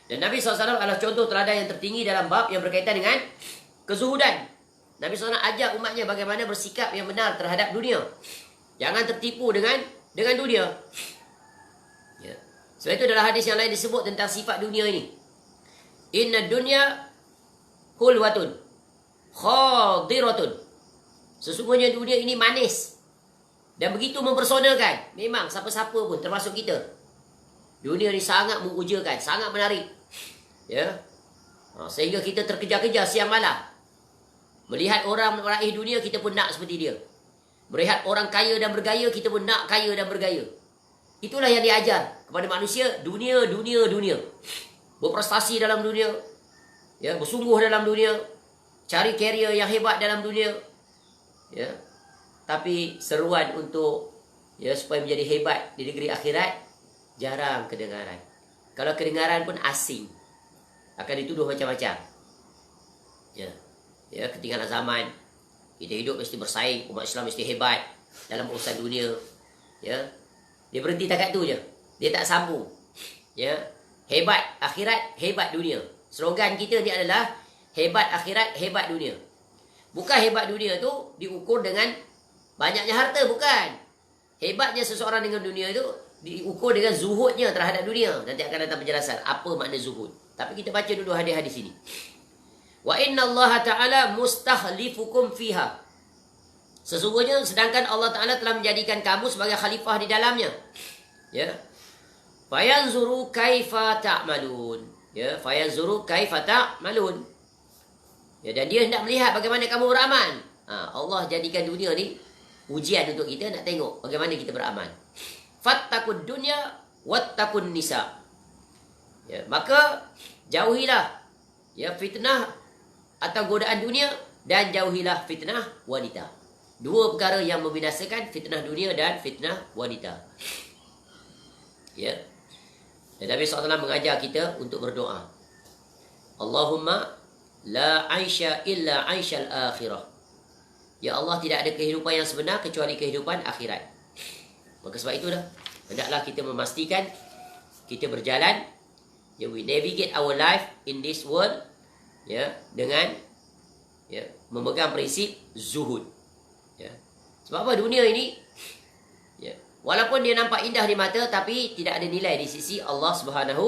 Dan Nabi SAW adalah contoh teladan yang tertinggi dalam bab yang berkaitan dengan kezuhudan. Nabi SAW ajak umatnya bagaimana bersikap yang benar terhadap dunia. Jangan tertipu dengan dunia. Sebab itu dalam hadis yang lain disebut tentang sifat dunia ini. Inna dunya hulwatun khadiratun. Sesungguhnya dunia ini manis dan begitu mempersonakan. Memang siapa-siapa pun termasuk kita, dunia ini sangat mengujakan, sangat menarik. Sehingga kita terkejar-kejar siang malam. Melihat orang meraih dunia, kita pun nak seperti dia. Melihat orang kaya dan bergaya, kita pun nak kaya dan bergaya. Itulah yang diajar kepada manusia, dunia. Berprestasi dalam dunia, ya, bersungguh dalam dunia, cari karier yang hebat dalam dunia, ya. Tapi seruan untuk, ya, supaya menjadi hebat di negeri akhirat jarang kedengaran. Kalau kedengaran pun asing, akan dituduh macam-macam. Ya, ya, ketinggalan zaman. Kita hidup mesti bersaing, umat Islam mesti hebat dalam urusan dunia. Ya, dia berhenti takat tu je, dia tak sambung. Ya, hebat akhirat, hebat dunia. Slogan kita ni adalah hebat akhirat, hebat dunia. Bukan hebat dunia tu diukur dengan banyaknya harta, bukan. Hebatnya seseorang dengan dunia itu diukur dengan zuhudnya terhadap dunia. Nanti akan datang penjelasan apa makna zuhud. Tapi kita baca dulu hadis-hadis ini. Wa inna Allah Ta'ala mustakhlifukum fiha. Sesungguhnya sedangkan Allah Ta'ala telah menjadikan kamu sebagai khalifah di dalamnya. Ya. Fayanzuru kaifa ta'malun. Ya, fayanzuru kaifa ta'malun. Ya, dan dia hendak melihat bagaimana kamu beramal. Allah jadikan dunia ni ujian untuk kita, nak tengok bagaimana kita beramal. Fattakud dunya wattakun nisa. Ya, maka jauhilah, ya, fitnah atau godaan dunia, dan jauhilah fitnah wanita. Dua perkara yang membinasakan, fitnah dunia dan fitnah wanita. Ya. Dan Nabi SAW mengajar kita untuk berdoa. Allahumma la aisha illa aishal akhirah. Ya Allah, tidak ada kehidupan yang sebenar kecuali kehidupan akhirat. Maka sebab itu hendaklah kita memastikan kita berjalan, ya, we navigate our life in this world, ya, dengan, ya, memegang prinsip zuhud. Ya. Sebab apa? Dunia ini, ya, walaupun dia nampak indah di mata, tapi tidak ada nilai di sisi Allah Subhanahu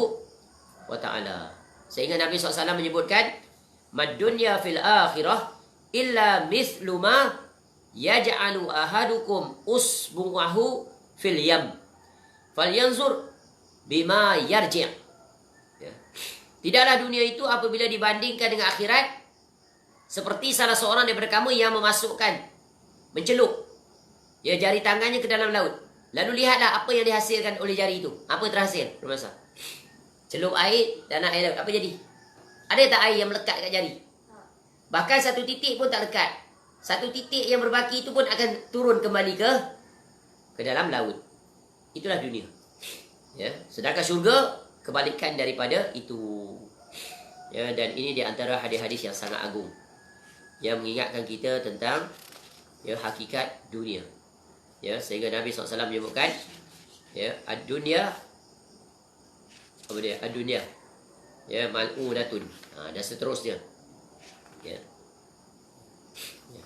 wa Ta'ala. Sehingga Nabi SAW menyebutkan, mad dunya fil akhirah illa mithlu ma yaj'alu ahadukum usbu'ahu fil yam falyanzur bima yarji'. Ya. Tidaklah dunia itu apabila dibandingkan dengan akhirat seperti salah seorang daripada kamu yang mencelup, ya, jari tangannya ke dalam laut. Lalu lihatlah apa yang dihasilkan oleh jari itu. Apa terhasil? Bermasa celup air dan air laut. Apa jadi? Ada tak air yang melekat kat jari? Bahkan satu titik pun tak lekat. Satu titik yang berbaki itu pun akan turun kembali ke dalam laut. Itulah dunia. Ya, sedangkan syurga kebalikan daripada itu. Ya, dan ini di antara hadis-hadis yang sangat agung yang mengingatkan kita tentang, ya, hakikat dunia. Ya, sehingga Nabi SAW menyebutkan, ya, ad-dunya, apa dia? Ad-dunya, ya, mal'unatun. Dan seterusnya. Ya. Ya.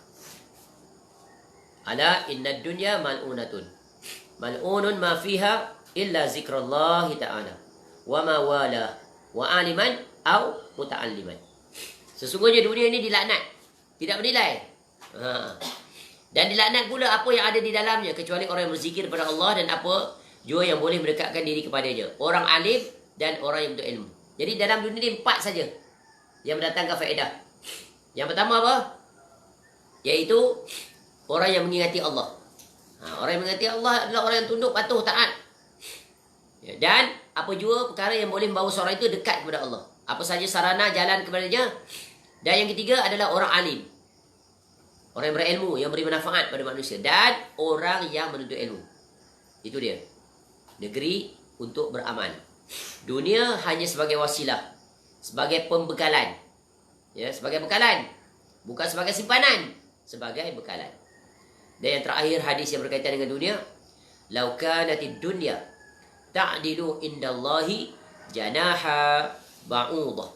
Ala inna dunya mal'unatun. Mal'unun ma fiha illa zikrallahi ta'ala. Wa ma wala wa aliman au muta'alliman. Sesungguhnya dunia ini dilaknat, tidak bernilai. Dan dilaknat pula apa yang ada di dalamnya, kecuali orang yang berzikir kepada Allah dan apa jua yang boleh mendekatkan diri kepadanya. Orang alim dan orang yang berilmu. Jadi dalam dunia ini 4 saja yang mendatangkan faedah. Yang pertama apa? Iaitu orang yang mengingati Allah. Orang yang mengingati Allah adalah orang yang tunduk, patuh, taat. Ya, dan apa jua perkara yang boleh membawa seorang itu dekat kepada Allah. Apa saja sarana jalan kepadanya. Dan yang ketiga adalah orang alim. Orang yang berilmu, yang beri manfaat pada manusia. Dan orang yang menuntut ilmu. Itu dia. Negeri untuk beramal. Dunia hanya sebagai wasilah, sebagai pembekalan. Ya, sebagai bekalan. Bukan sebagai simpanan. Sebagai bekalan. Dan yang terakhir hadis yang berkaitan dengan dunia. Lau kanatid dunya ta'dilu indallahi janaha ba'udah.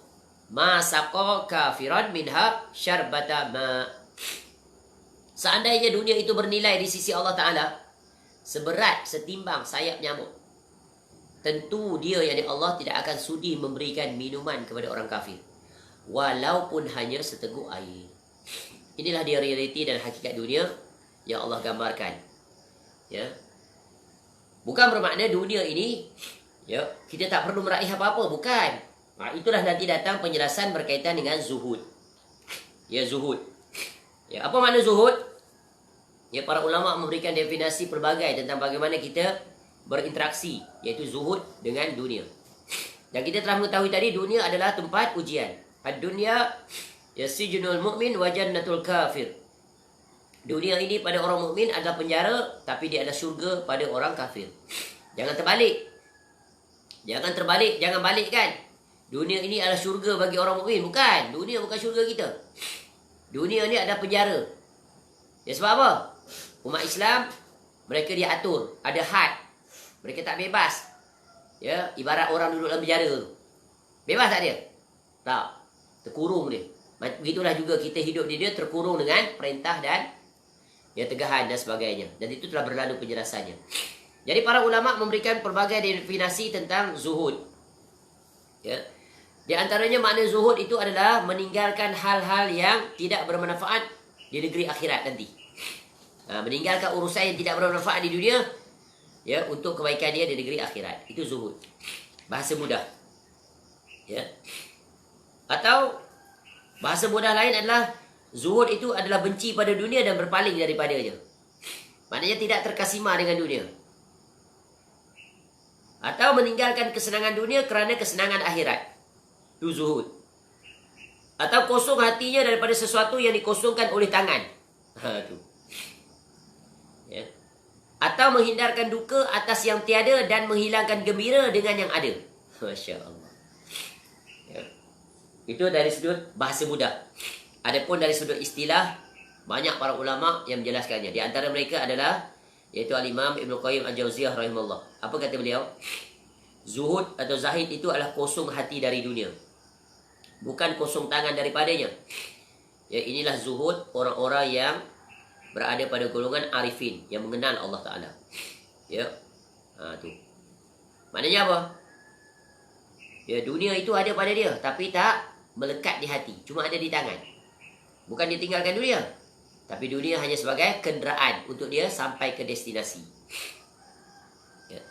Ma saqa kafiran minha syarbata ma. Seandainya dunia itu bernilai di sisi Allah Ta'ala seberat, setimbang sayap nyamuk, tentu dia, yakni Allah, tidak akan sudi memberikan minuman kepada orang kafir, walaupun hanya seteguk air. Inilah dia realiti dan hakikat dunia yang Allah gambarkan. Ya. Bukan bermakna dunia ini, ya, kita tak perlu meraih apa-apa, bukan. Itulah nanti datang penjelasan berkaitan dengan zuhud. Ya, zuhud. Ya, apa makna zuhud? Ya, para ulama memberikan definisi pelbagai tentang bagaimana kita berinteraksi, iaitu zuhud dengan dunia. Dan kita telah mengetahui tadi dunia adalah tempat ujian. Ad-dunya yasijnul mu'min wa jannatul kafir. Dunia ini pada orang mukmin adalah penjara, tapi dia adalah syurga pada orang kafir. Jangan terbalik. Jangan balikkan. Dunia ini adalah syurga bagi orang mukmin. Bukan. Dunia bukan syurga kita. Dunia ini adalah penjara. Ya, sebab apa? Umat Islam, mereka diatur. Ada had. Mereka tak bebas. Ya, ibarat orang duduk dalam penjara tu. Bebas tak dia? Tak. Terkurung dia. Begitulah juga kita hidup di dia terkurung dengan perintah dan tegahan dan sebagainya. Dan itu telah berlalu penjelasannya. Jadi para ulama memberikan pelbagai definisi tentang zuhud. Ya. Di antaranya makna zuhud itu adalah meninggalkan hal-hal yang tidak bermanfaat di negeri akhirat nanti. Meninggalkan urusan yang tidak bermanfaat di dunia, ya, untuk kebaikan dia di negeri akhirat. Itu zuhud. Bahasa mudah. Ya. Atau bahasa mudah lain adalah zuhud itu adalah benci pada dunia dan berpaling daripadanya. Maknanya tidak terkesima dengan dunia. Atau meninggalkan kesenangan dunia kerana kesenangan akhirat. Itu zuhud. Atau kosong hatinya daripada sesuatu yang dikosongkan oleh tangan. Itu. Ya. Atau menghindarkan duka atas yang tiada dan menghilangkan gembira dengan yang ada. Masya Allah. Ya. Itu dari sudut bahasa mudah. Adapun dari sudut istilah, banyak para ulama yang menjelaskannya. Di antara mereka adalah iaitu Al-Imam Ibn Qayyim Al-Jauziyah rahimahullah. Apa kata beliau? Zuhud atau zahid itu adalah kosong hati dari dunia. Bukan kosong tangan daripadanya. Ya, inilah zuhud orang-orang yang berada pada golongan arifin, yang mengenal Allah Ta'ala. Ya. Tu. Maknanya apa? Ya, dunia itu ada pada dia, tapi tak melekat di hati. Cuma ada di tangan. Bukan dia tinggalkan dunia, tapi dunia hanya sebagai kenderaan untuk dia sampai ke destinasi. Ya.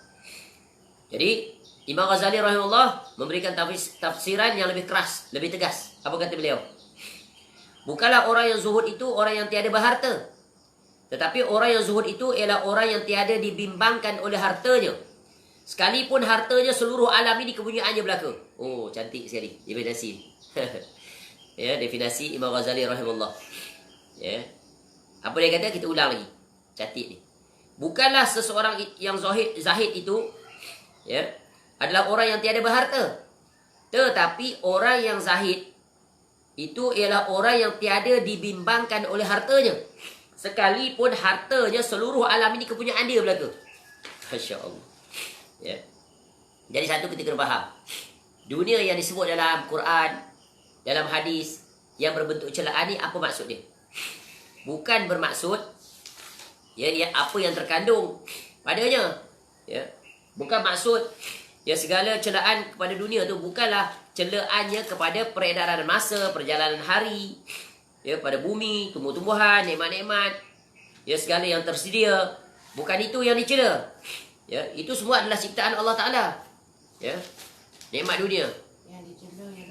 Jadi Imam Ghazali rahimahullah memberikan tafsiran yang lebih keras, lebih tegas. Apa kata beliau? Bukanlah orang yang zuhud itu orang yang tiada berharta, tetapi orang yang zuhud itu ialah orang yang tiada dibimbangkan oleh hartanya, sekalipun hartanya seluruh alam ini kepunyaannya belaka. Oh, cantik sekali definisi. Ya, definisi Imam Ghazali rahimahullah. Ya. Apa dia kata? Kita ulang lagi. Cantik ni. Bukanlah seseorang yang zahid itu, ya, adalah orang yang tiada berharta, tetapi orang yang zahid itu ialah orang yang tiada dibimbangkan oleh hartanya, sekalipun hartanya seluruh alam ini kepunyaan dia belaka. Masya Allah. Ya. Jadi satu kita kena faham. Dunia yang disebut dalam Quran, dalam hadis yang berbentuk celaan ni, apa maksud dia? Bukan bermaksud ya apa yang terkandung padanya. Ya. Bukan maksud ya segala celaan kepada dunia tu bukanlah celaannya kepada peredaran masa, perjalanan hari, ya, pada bumi, tumbuh-tumbuhan, nikmat-nikmat, ya, segala yang tersedia. Bukan itu yang dicela. Ya, itu semua adalah ciptaan Allah Ta'ala. Ya. Nikmat dunia.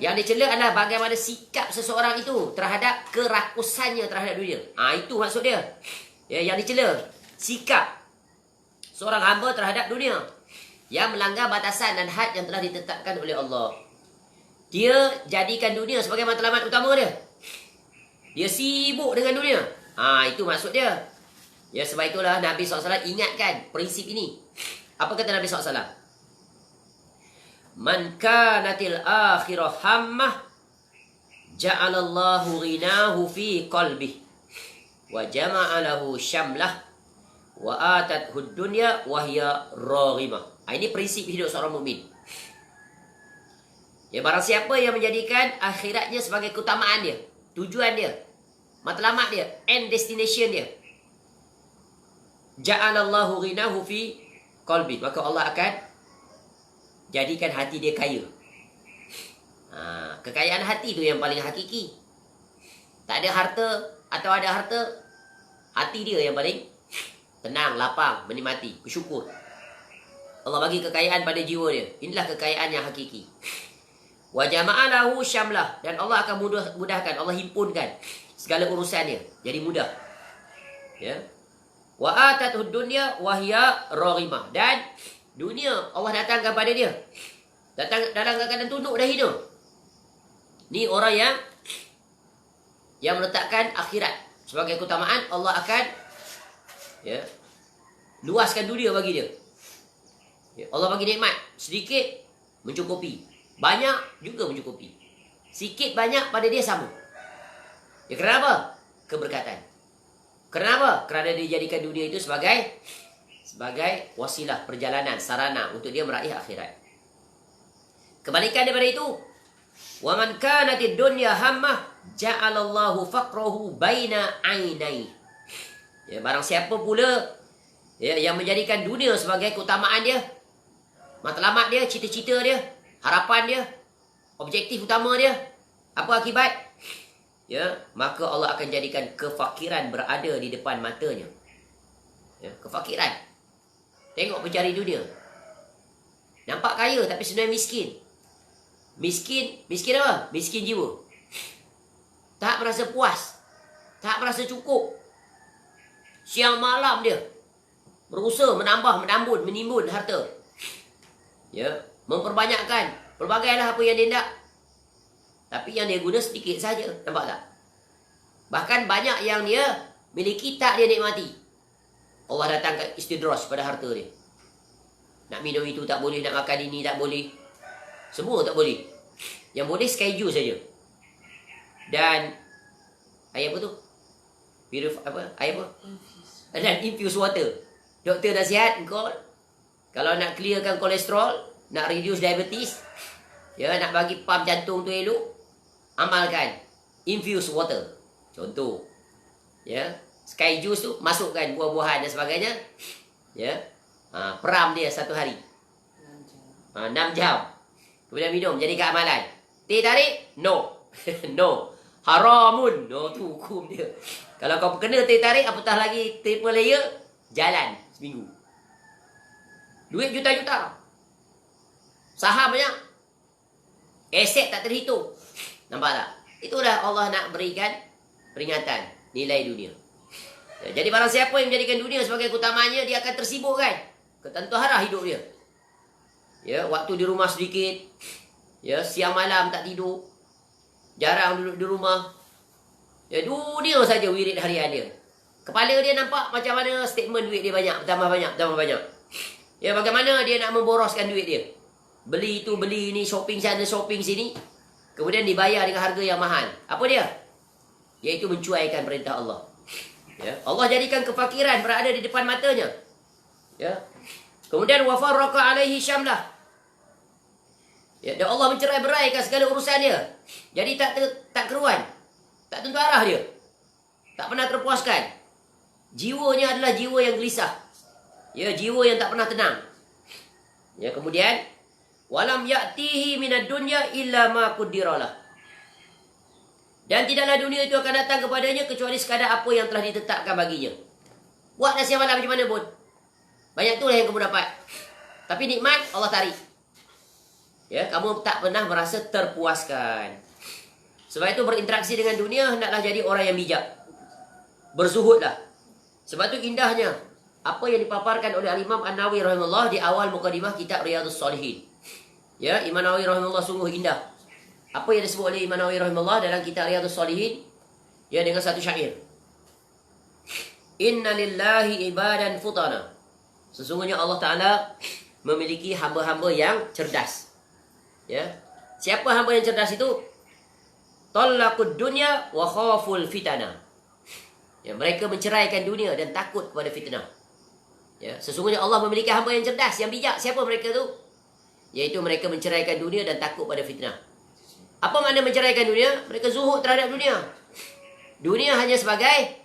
Yang dicela adalah bagaimana sikap seseorang itu terhadap kerakusannya terhadap dunia. Itu maksud dia. Ya, yang dicela sikap seorang hamba terhadap dunia yang melanggar batasan dan had yang telah ditetapkan oleh Allah. Dia jadikan dunia sebagai matlamat utama dia. Dia sibuk dengan dunia. Itu maksud dia. Ya, sebab itulah Nabi SAW ingatkan prinsip ini. Apa kata Nabi SAW? Man kanatil akhirah hammah ja'alallahu ghinahu fi qalbih wa jama'a lahu syamlah wa atathu dunya wa hiya raghimah. Ini prinsip hidup seorang mukmin. Ya, barang siapa yang menjadikan akhiratnya sebagai keutamaan dia, tujuan dia, matlamat dia, end destination dia, ja'alallahu ghinahu fi qalbi, maka Allah akan jadikan hati dia kaya. Kekayaan hati tu yang paling hakiki. Tak ada harta atau ada harta, hati dia yang paling tenang, lapang, menikmati, bersyukur. Allah bagi kekayaan pada jiwa dia. Inilah kekayaan yang hakiki. Wa jama'a lahu syamlah, dan Allah akan mudahkan, Allah himpunkan segala urusan dia jadi mudah. Ya. Wa atathud dunya wa hiya raghimah. Dan dunia Allah datangkan pada dia. Datang dalam keadaan tunduk dan hina. Ni orang yang meletakkan akhirat sebagai keutamaan. Allah akan luaskan dunia bagi dia. Allah bagi nikmat sedikit mencukupi, banyak juga mencukupi. Sikit banyak pada dia sama. Kenapa? Keberkatan. Kenapa? Kerana dia jadikan dunia itu sebagai wasilah perjalanan, sarana untuk dia meraih akhirat. Kebalikan daripada itu, wa man kanatid dunya hammah ja'alallahu faqrahu baina ainai. Barang siapa pula yang menjadikan dunia sebagai keutamaan dia, matlamat dia, cita-cita dia, harapan dia, objektif utama dia, apa akibat? Maka Allah akan jadikan kefakiran berada di depan matanya. Kefakiran. Tengok pencari dunia. Nampak kaya tapi sebenarnya miskin. Miskin apa? Miskin jiwa. Tak merasa puas. Tak merasa cukup. Siang malam dia berusaha menambah, menimbun harta. Memperbanyakkan pelbagailah apa yang dia nak. Tapi yang dia guna sedikit saja. Nampak tak? Bahkan banyak yang dia miliki tak dia nikmati. Allah datangkan istidraj pada harta dia. Nak minum itu tak boleh, nak makan ini tak boleh. Semua tak boleh. Yang boleh skyju saja. Dan air apa tu? Air apa? Dan infuse water. Doktor nasihat kau kalau nak clearkan kolesterol, nak reduce diabetes, nak bagi pump jantung tu elok, amalkan infuse water. Contoh. Sky juice tu masukkan buah-buahan dan sebagainya. Peram dia 1 hari. 6 jam. Kemudian minum jadi keamalan. Teh tarik? No. No. Haramun. No, tu hukum dia. Kalau kau kena teh tarik, apatah lagi triple layer, jalan seminggu. Duit juta-juta. Saham banyak. Aset tak terhitung. Nampak tak? Itulah Allah nak berikan peringatan nilai dunia. Jadi barang siapa yang menjadikan dunia sebagai keutamaannya, dia akan tersibukkan. Ketentuharah hidup dia. Waktu di rumah sedikit. Siang malam tak tidur. Jarang duduk di rumah. Dunia saja wirid harian dia. Kepala dia nampak macam mana statement duit dia banyak, tambah banyak. Bagaimana dia nak memboroskan duit dia. Beli itu, beli ini, shopping sana, shopping sini. Kemudian dibayar dengan harga yang mahal. Apa dia? Iaitu mencuaikan perintah Allah. Allah jadikan kefakiran berada di depan matanya. Kemudian wa farraqa alaihi syamlah. Dan Allah mencerai-beraikan segala urusan dia. Jadi tak keruan. Tak tentu arah dia. Tak pernah terpuaskan. Jiwanya adalah jiwa yang gelisah. Jiwa yang tak pernah tenang. Kemudian walam ya'tihi minad dunya illa ma qaddaralah. Dan tidaklah dunia itu akan datang kepadanya kecuali sekadar apa yang telah ditetapkan baginya. Buat dah siang malam macam mana pun, banyak tu lah yang kamu dapat. Tapi nikmat Allah tarik. Kamu tak pernah merasa terpuaskan. Sebab itu berinteraksi dengan dunia hendaklah jadi orang yang bijak. Berzuhudlah. Sebab itu indahnya apa yang dipaparkan oleh Al-Imam An-Nawawi rahimahullah di awal mukadimah kitab Riyadhus Shalihin. Imam Nawawi rahimahullah sungguh indah. Apa yang disebut oleh Imam Nawawi rahimahullah dalam kitab Riyadhus Shalihin, dengan satu syair. Inna lillahi ibadan futana. Sesungguhnya Allah Ta'ala memiliki hamba-hamba yang cerdas. Siapa hamba yang cerdas itu? Tallaqud dunya wa khaful fitana. Mereka menceraikan dunia dan takut kepada fitnah. Sesungguhnya Allah memiliki hamba yang cerdas, yang bijak. Siapa mereka tu? Iaitu mereka menceraikan dunia dan takut pada fitnah. Apa makna menceraikan dunia? Mereka zuhud terhadap dunia. Dunia hanya sebagai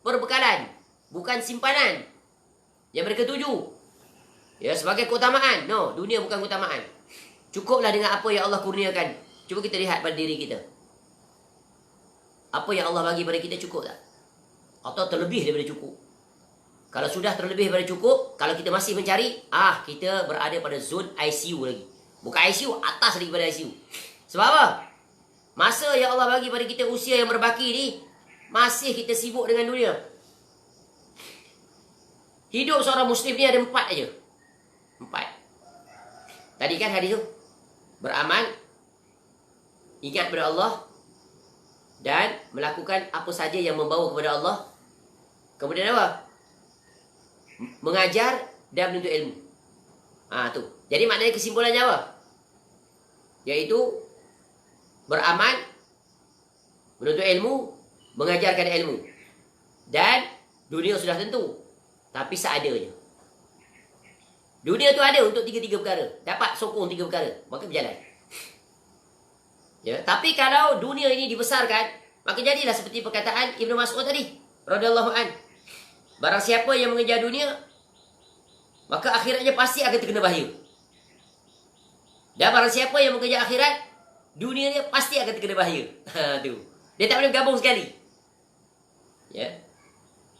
perbekalan, bukan simpanan yang mereka tuju. Sebagai keutamaan. No, dunia bukan keutamaan. Cukuplah dengan apa yang Allah kurniakan. Cuba kita lihat pada diri kita. Apa yang Allah bagi pada kita cukup tak? Atau terlebih daripada cukup? Kalau sudah terlebih daripada cukup, kalau kita masih mencari, kita berada pada zon ICU lagi. Bukan ICU, atas lagi pada ICU. Sebab apa? Masa yang Allah bagi pada kita, usia yang berbaki ni, masih kita sibuk dengan dunia. Hidup seorang Muslim ni ada 4 aja. 4. Tadi kan hadis tu. Beramal, ingat kepada Allah, dan melakukan apa saja yang membawa kepada Allah. Kemudian apa? Mengajar dan menuntut ilmu. Tu. Jadi maknanya kesimpulannya apa? Iaitu beramal, menuntut ilmu, mengajarkan ilmu. Dan dunia sudah tentu, tapi seadanya. Dunia tu ada untuk 3 perkara. Dapat sokong 3 perkara, maka berjalan. Ya, tapi kalau dunia ini dibesarkan, maka jadilah seperti perkataan Ibnu Mas'ud tadi, radhiyallahu an. Barang siapa yang mengejar dunia, maka akhiratnya pasti akan terkena bahaya. Dan barang siapa yang mengejar akhirat, dunia dia pasti akan terkena bahaya. Tu. Dia tak boleh bergabung sekali. Ya.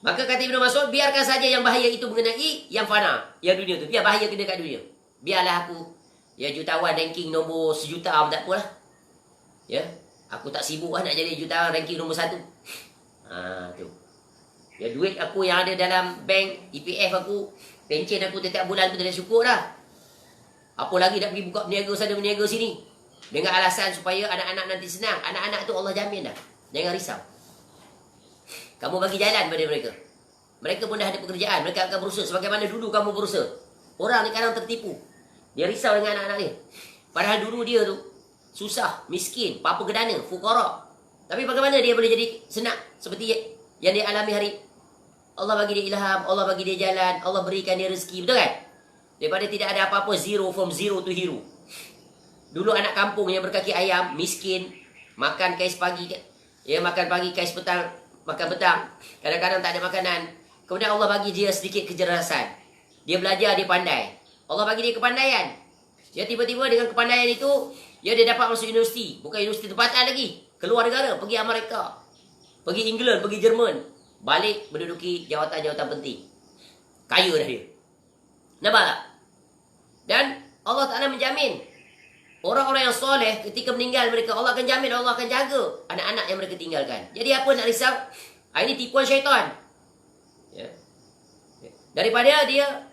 Maka kata Ibnu Mas'ud, biarkan saja yang bahaya itu mengenai yang fana, yang dunia tu. Biar bahaya kena kat dunia. Biarlah aku jutawan ranking nombor 1 juta pun tak apalah. Ya, aku tak sibuk nak jadi jutawan ranking nombor 1. Tu. Ya, duit aku yang ada dalam bank EPF aku, pencen aku setiap bulan tu dah syukur dah. Apa lagi nak pergi buka berniaga sana berniaga sini. Dengan alasan supaya anak-anak nanti senang. Anak-anak tu Allah jamin dah. Jangan risau. Kamu bagi jalan pada mereka. Mereka pun dah ada pekerjaan. Mereka akan berusaha sebagaimana dulu kamu berusaha. Orang ni kadang tertipu. Dia risau dengan anak-anak dia. Padahal dulu dia tu susah, miskin, papa gedana, fukara. Tapi bagaimana dia boleh jadi senang seperti yang dia alami hari. Allah bagi dia ilham, Allah bagi dia jalan, Allah berikan dia rezeki, betul kan? Daripada tidak ada apa-apa, from zero to hero. Dulu anak kampung yang berkaki ayam, miskin, makan kais pagi, ya makan pagi, kais petang, makan petang. Kadang-kadang tak ada makanan. Kemudian Allah bagi dia sedikit kecerdasan. Dia belajar, dia pandai. Allah bagi dia kepandaian. Ya, tiba-tiba dengan kepandaian itu, dia dapat masuk universiti. Bukan universiti tempatan lagi. Keluar negara, pergi Amerika, pergi England, pergi Jerman. Balik menduduki jawatan-jawatan penting. Kaya dah dia. Nampak tak? Dan Allah Ta'ala menjamin orang-orang yang soleh ketika meninggal mereka, Allah akan jamin, Allah akan jaga anak-anak yang mereka tinggalkan. Jadi apa nak risau? Ini tipuan syaitan. Ya. Daripada dia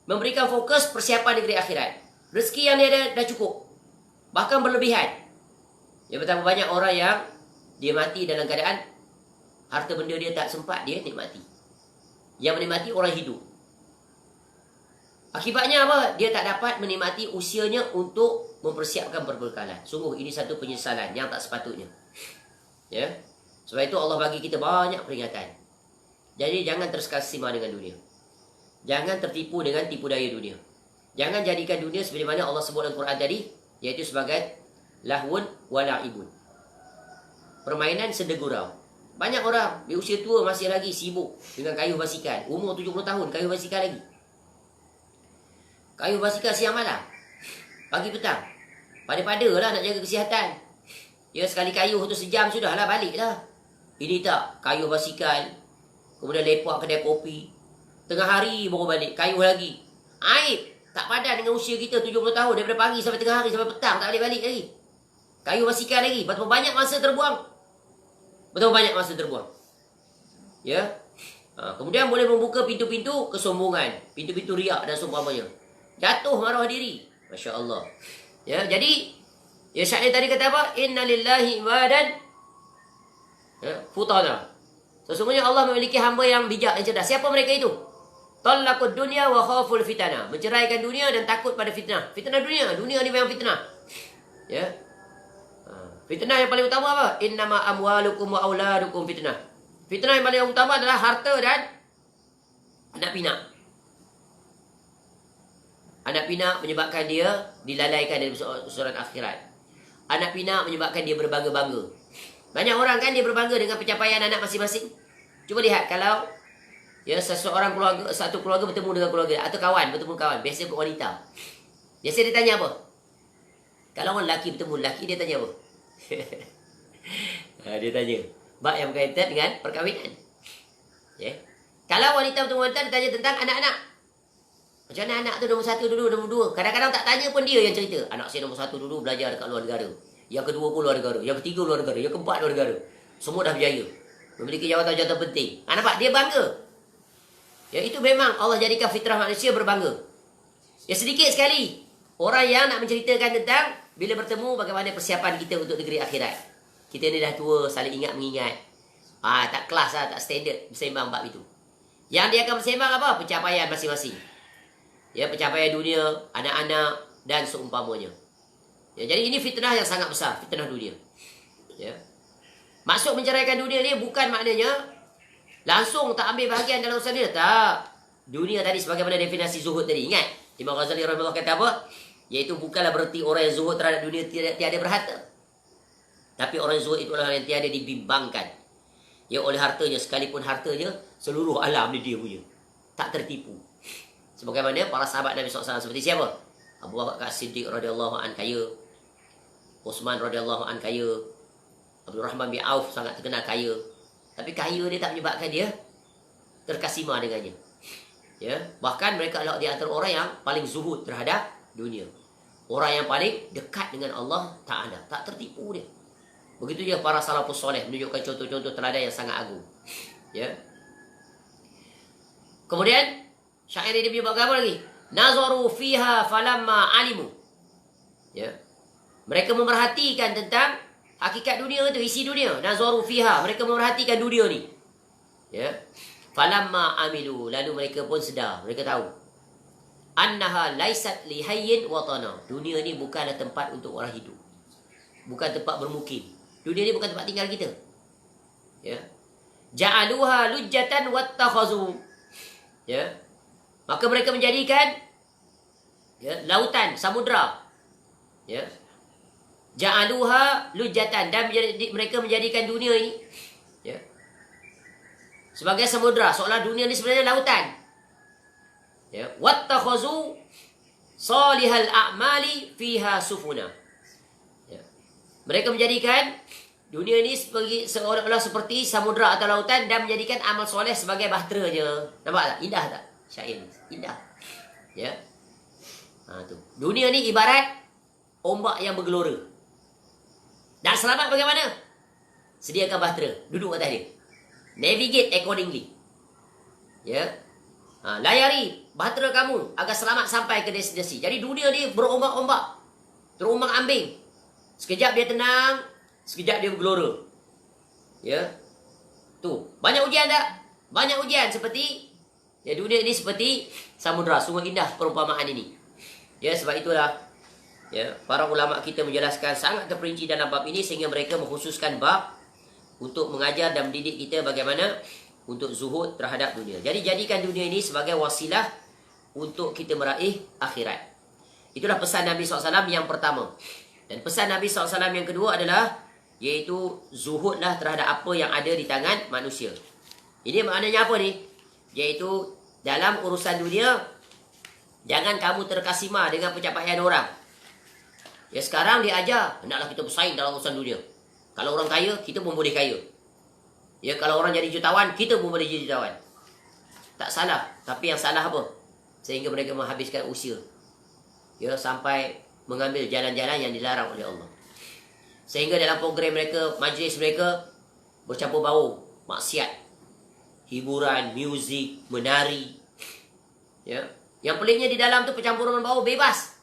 memberikan fokus persiapan negeri akhirat. Rezeki yang dia ada dah cukup. Bahkan berlebihan. Ya, betapa banyak orang yang dia mati dalam keadaan harta benda dia tak sempat dia nikmati. Yang menikmati orang hidup. Akibatnya apa? Dia tak dapat menikmati usianya untuk mempersiapkan perbekalan. Sungguh ini satu penyesalan yang tak sepatutnya. Ya. Sebab itu Allah bagi kita banyak peringatan. Jadi jangan terkesima dengan dunia. Jangan tertipu dengan tipu daya dunia. Jangan jadikan dunia seperti mana Allah sebut dalam Quran tadi, iaitu sebagai lahwun wa la'ibun. Permainan sedegurau. Banyak orang di usia tua masih lagi sibuk dengan kayuh basikal. Umur 70 tahun kayuh basikal lagi. Kayuh basikal siang malam, pagi petang. Pada-pada lah nak jaga kesihatan. Ya, sekali kayuh tu sejam sudah lah, balik lah. Ini tak, kayuh basikal, kemudian lepak kedai kopi. Tengah hari baru balik, kayuh lagi. Aib. Tak padan dengan usia kita 70 tahun. Daripada pagi sampai tengah hari, sampai petang, tak balik-balik lagi. Kayuh basikal lagi. Betapa banyak masa terbuang. Betapa banyak masa terbuang. Ya. Kemudian boleh membuka pintu-pintu kesombongan. Pintu-pintu riak dan seumpamanya. Jatuh maruah diri. Masya Allah. Ya, jadi ya, syair tadi kata apa? Inna lillahi ibadan futana. Sesungguhnya Allah memiliki hamba yang bijak, yang cerdas. Siapa mereka itu? Talaqud dunya wa khaful fitnah. Menceraikan dunia dan takut pada fitnah. Fitnah dunia. Dunia ni memang fitnah. Ya. Fitnah yang paling utama apa? Innama amwalukum wa auladukum fitnah. Fitnah yang paling utama adalah harta dan anak pinak. Anak pinak menyebabkan dia dilalaikan dari usuran akhirat. Anak pinak menyebabkan dia berbangga-bangga. Banyak orang kan dia berbangga dengan pencapaian anak masing-masing. Cuba lihat kalau ya seseorang keluarga, satu keluarga bertemu dengan keluarga atau kawan bertemu kawan, biasa wanita. Biasa dia tanya apa? Kalau orang lelaki bertemu lelaki, dia tanya apa? Dia tanya bab yang berkaitan dengan perkahwinan. Ya. Kalau wanita bertemu wanita, dia tanya tentang anak-anak. Macam mana anak tu nombor 1 dulu, nombor 2. Kadang-kadang tak tanya pun dia yang cerita. Anak saya nombor 1 dulu belajar dekat luar negara. Yang kedua pun luar negara. Yang ketiga luar negara. Yang keempat luar negara. Semua dah berjaya. Memiliki jawatan-jawatan penting. Nampak? Dia bangga. Ya, itu memang Allah jadikan fitrah manusia berbangga. Ya, sedikit sekali orang yang nak menceritakan tentang bila bertemu bagaimana persiapan kita untuk negeri akhirat. Kita ni dah tua, saling ingat mengingat. Tak kelas lah, tak standard bersembang bab itu. Yang dia akan bersembang apa? Pencapaian masing-masing. Ya, pencapaian dunia, anak-anak dan seumpamanya. Ya, jadi ini fitnah yang sangat besar, fitnah dunia. Ya. Maksud menceraikan dunia ni bukan maknanya langsung tak ambil bahagian dalam urusan dia. Tak. Dunia tadi sebagaimana definisi zuhud tadi. Ingat, Imam Ghazali rahimahullah kata apa? Iaitu bukanlah berarti orang yang zuhud terhadap dunia tiada berharta. Tapi orang zuhud itu orang yang tiada dibimbangkan. Ya, oleh hartanya, sekalipun hartanya seluruh alam ni dia punya. Tak tertipu. Sebagaimana para sahabat Nabi SAW seperti siapa? Abu Bakar Siddiq radhiyallahu an kaya. Uthman radhiyallahu an kaya. Abdul Rahman bin Auf sangat terkenal kaya. Tapi kaya dia tak menyebabkan dia terkasima dengannya. Ya, bahkan mereka adalah di antara orang yang paling zuhud terhadap dunia. Orang yang paling dekat dengan Allah Ta'ala. Tak tertipu dia. Begitu dia para salafus soleh menunjukkan contoh-contoh teladan yang sangat agung. Ya. Kemudian syair ini dia buat apa lagi? Nazaru fiha falamma alimu. Ya. Mereka memerhatikan tentang hakikat dunia itu, isi dunia. Nazaru fiha, mereka memerhatikan dunia ni. Ya. Falamma amilu, lalu mereka pun sedar, mereka tahu. Annaha laisat li hayyin watana. Dunia ni bukanlah tempat untuk orang hidup. Bukan tempat bermukim. Dunia ni bukan tempat tinggal kita. Ya. Ja'aluha lujjatan wattakhazu. Ya. Maka mereka menjadikan lautan, samudra. Ya. Ja'aluha lujjatan, dan mereka menjadikan dunia ini sebagai samudra, seolah dunia ini sebenarnya lautan. Ya. Wattakhazu salihal a'mali fiha sufuna. Ya. Mereka menjadikan dunia ini seolah-olah seperti samudra atau lautan dan menjadikan amal soleh sebagai bahteranya. Nampak tak? Indah tak? Syair ni. Indah. Ya. Tu. Dunia ni ibarat ombak yang bergelora. Nak selamat bagaimana? Sediakan bahtera. Duduk atas dia. Navigate accordingly. Ya. Layari bahtera kamu agar selamat sampai ke destinasi. Jadi dunia ni berombak-ombak. Terombang ambing. Sekejap dia tenang, sekejap dia bergelora. Ya. Tu. Banyak ujian tak? Banyak ujian seperti dunia ini seperti samudra. Sungguh indah perumpamaan ini. Ya, sebab itulah para ulama kita menjelaskan sangat terperinci dalam bab ini sehingga mereka mengkhususkan bab untuk mengajar dan mendidik kita bagaimana untuk zuhud terhadap dunia. Jadi jadikan dunia ini sebagai wasilah untuk kita meraih akhirat. Itulah pesan Nabi SAW yang pertama. Dan pesan Nabi SAW yang kedua adalah iaitu zuhudlah terhadap apa yang ada di tangan manusia. Ini maknanya apa ni? Iaitu dalam urusan dunia, jangan kamu terkasima dengan pencapaian orang. Ya, sekarang dia ajar, hendaklah kita bersaing dalam urusan dunia. Kalau orang kaya, kita pun boleh kaya. Ya, kalau orang jadi jutawan, kita pun boleh jadi jutawan. Tak salah. Tapi yang salah apa? Sehingga mereka menghabiskan usia. Ya, sampai mengambil jalan-jalan yang dilarang oleh Allah. Sehingga dalam program mereka, majlis mereka, bercampur bau maksiat. Hiburan, muzik, menari. Ya. Yang peliknya di dalam tu percampuran bau bebas.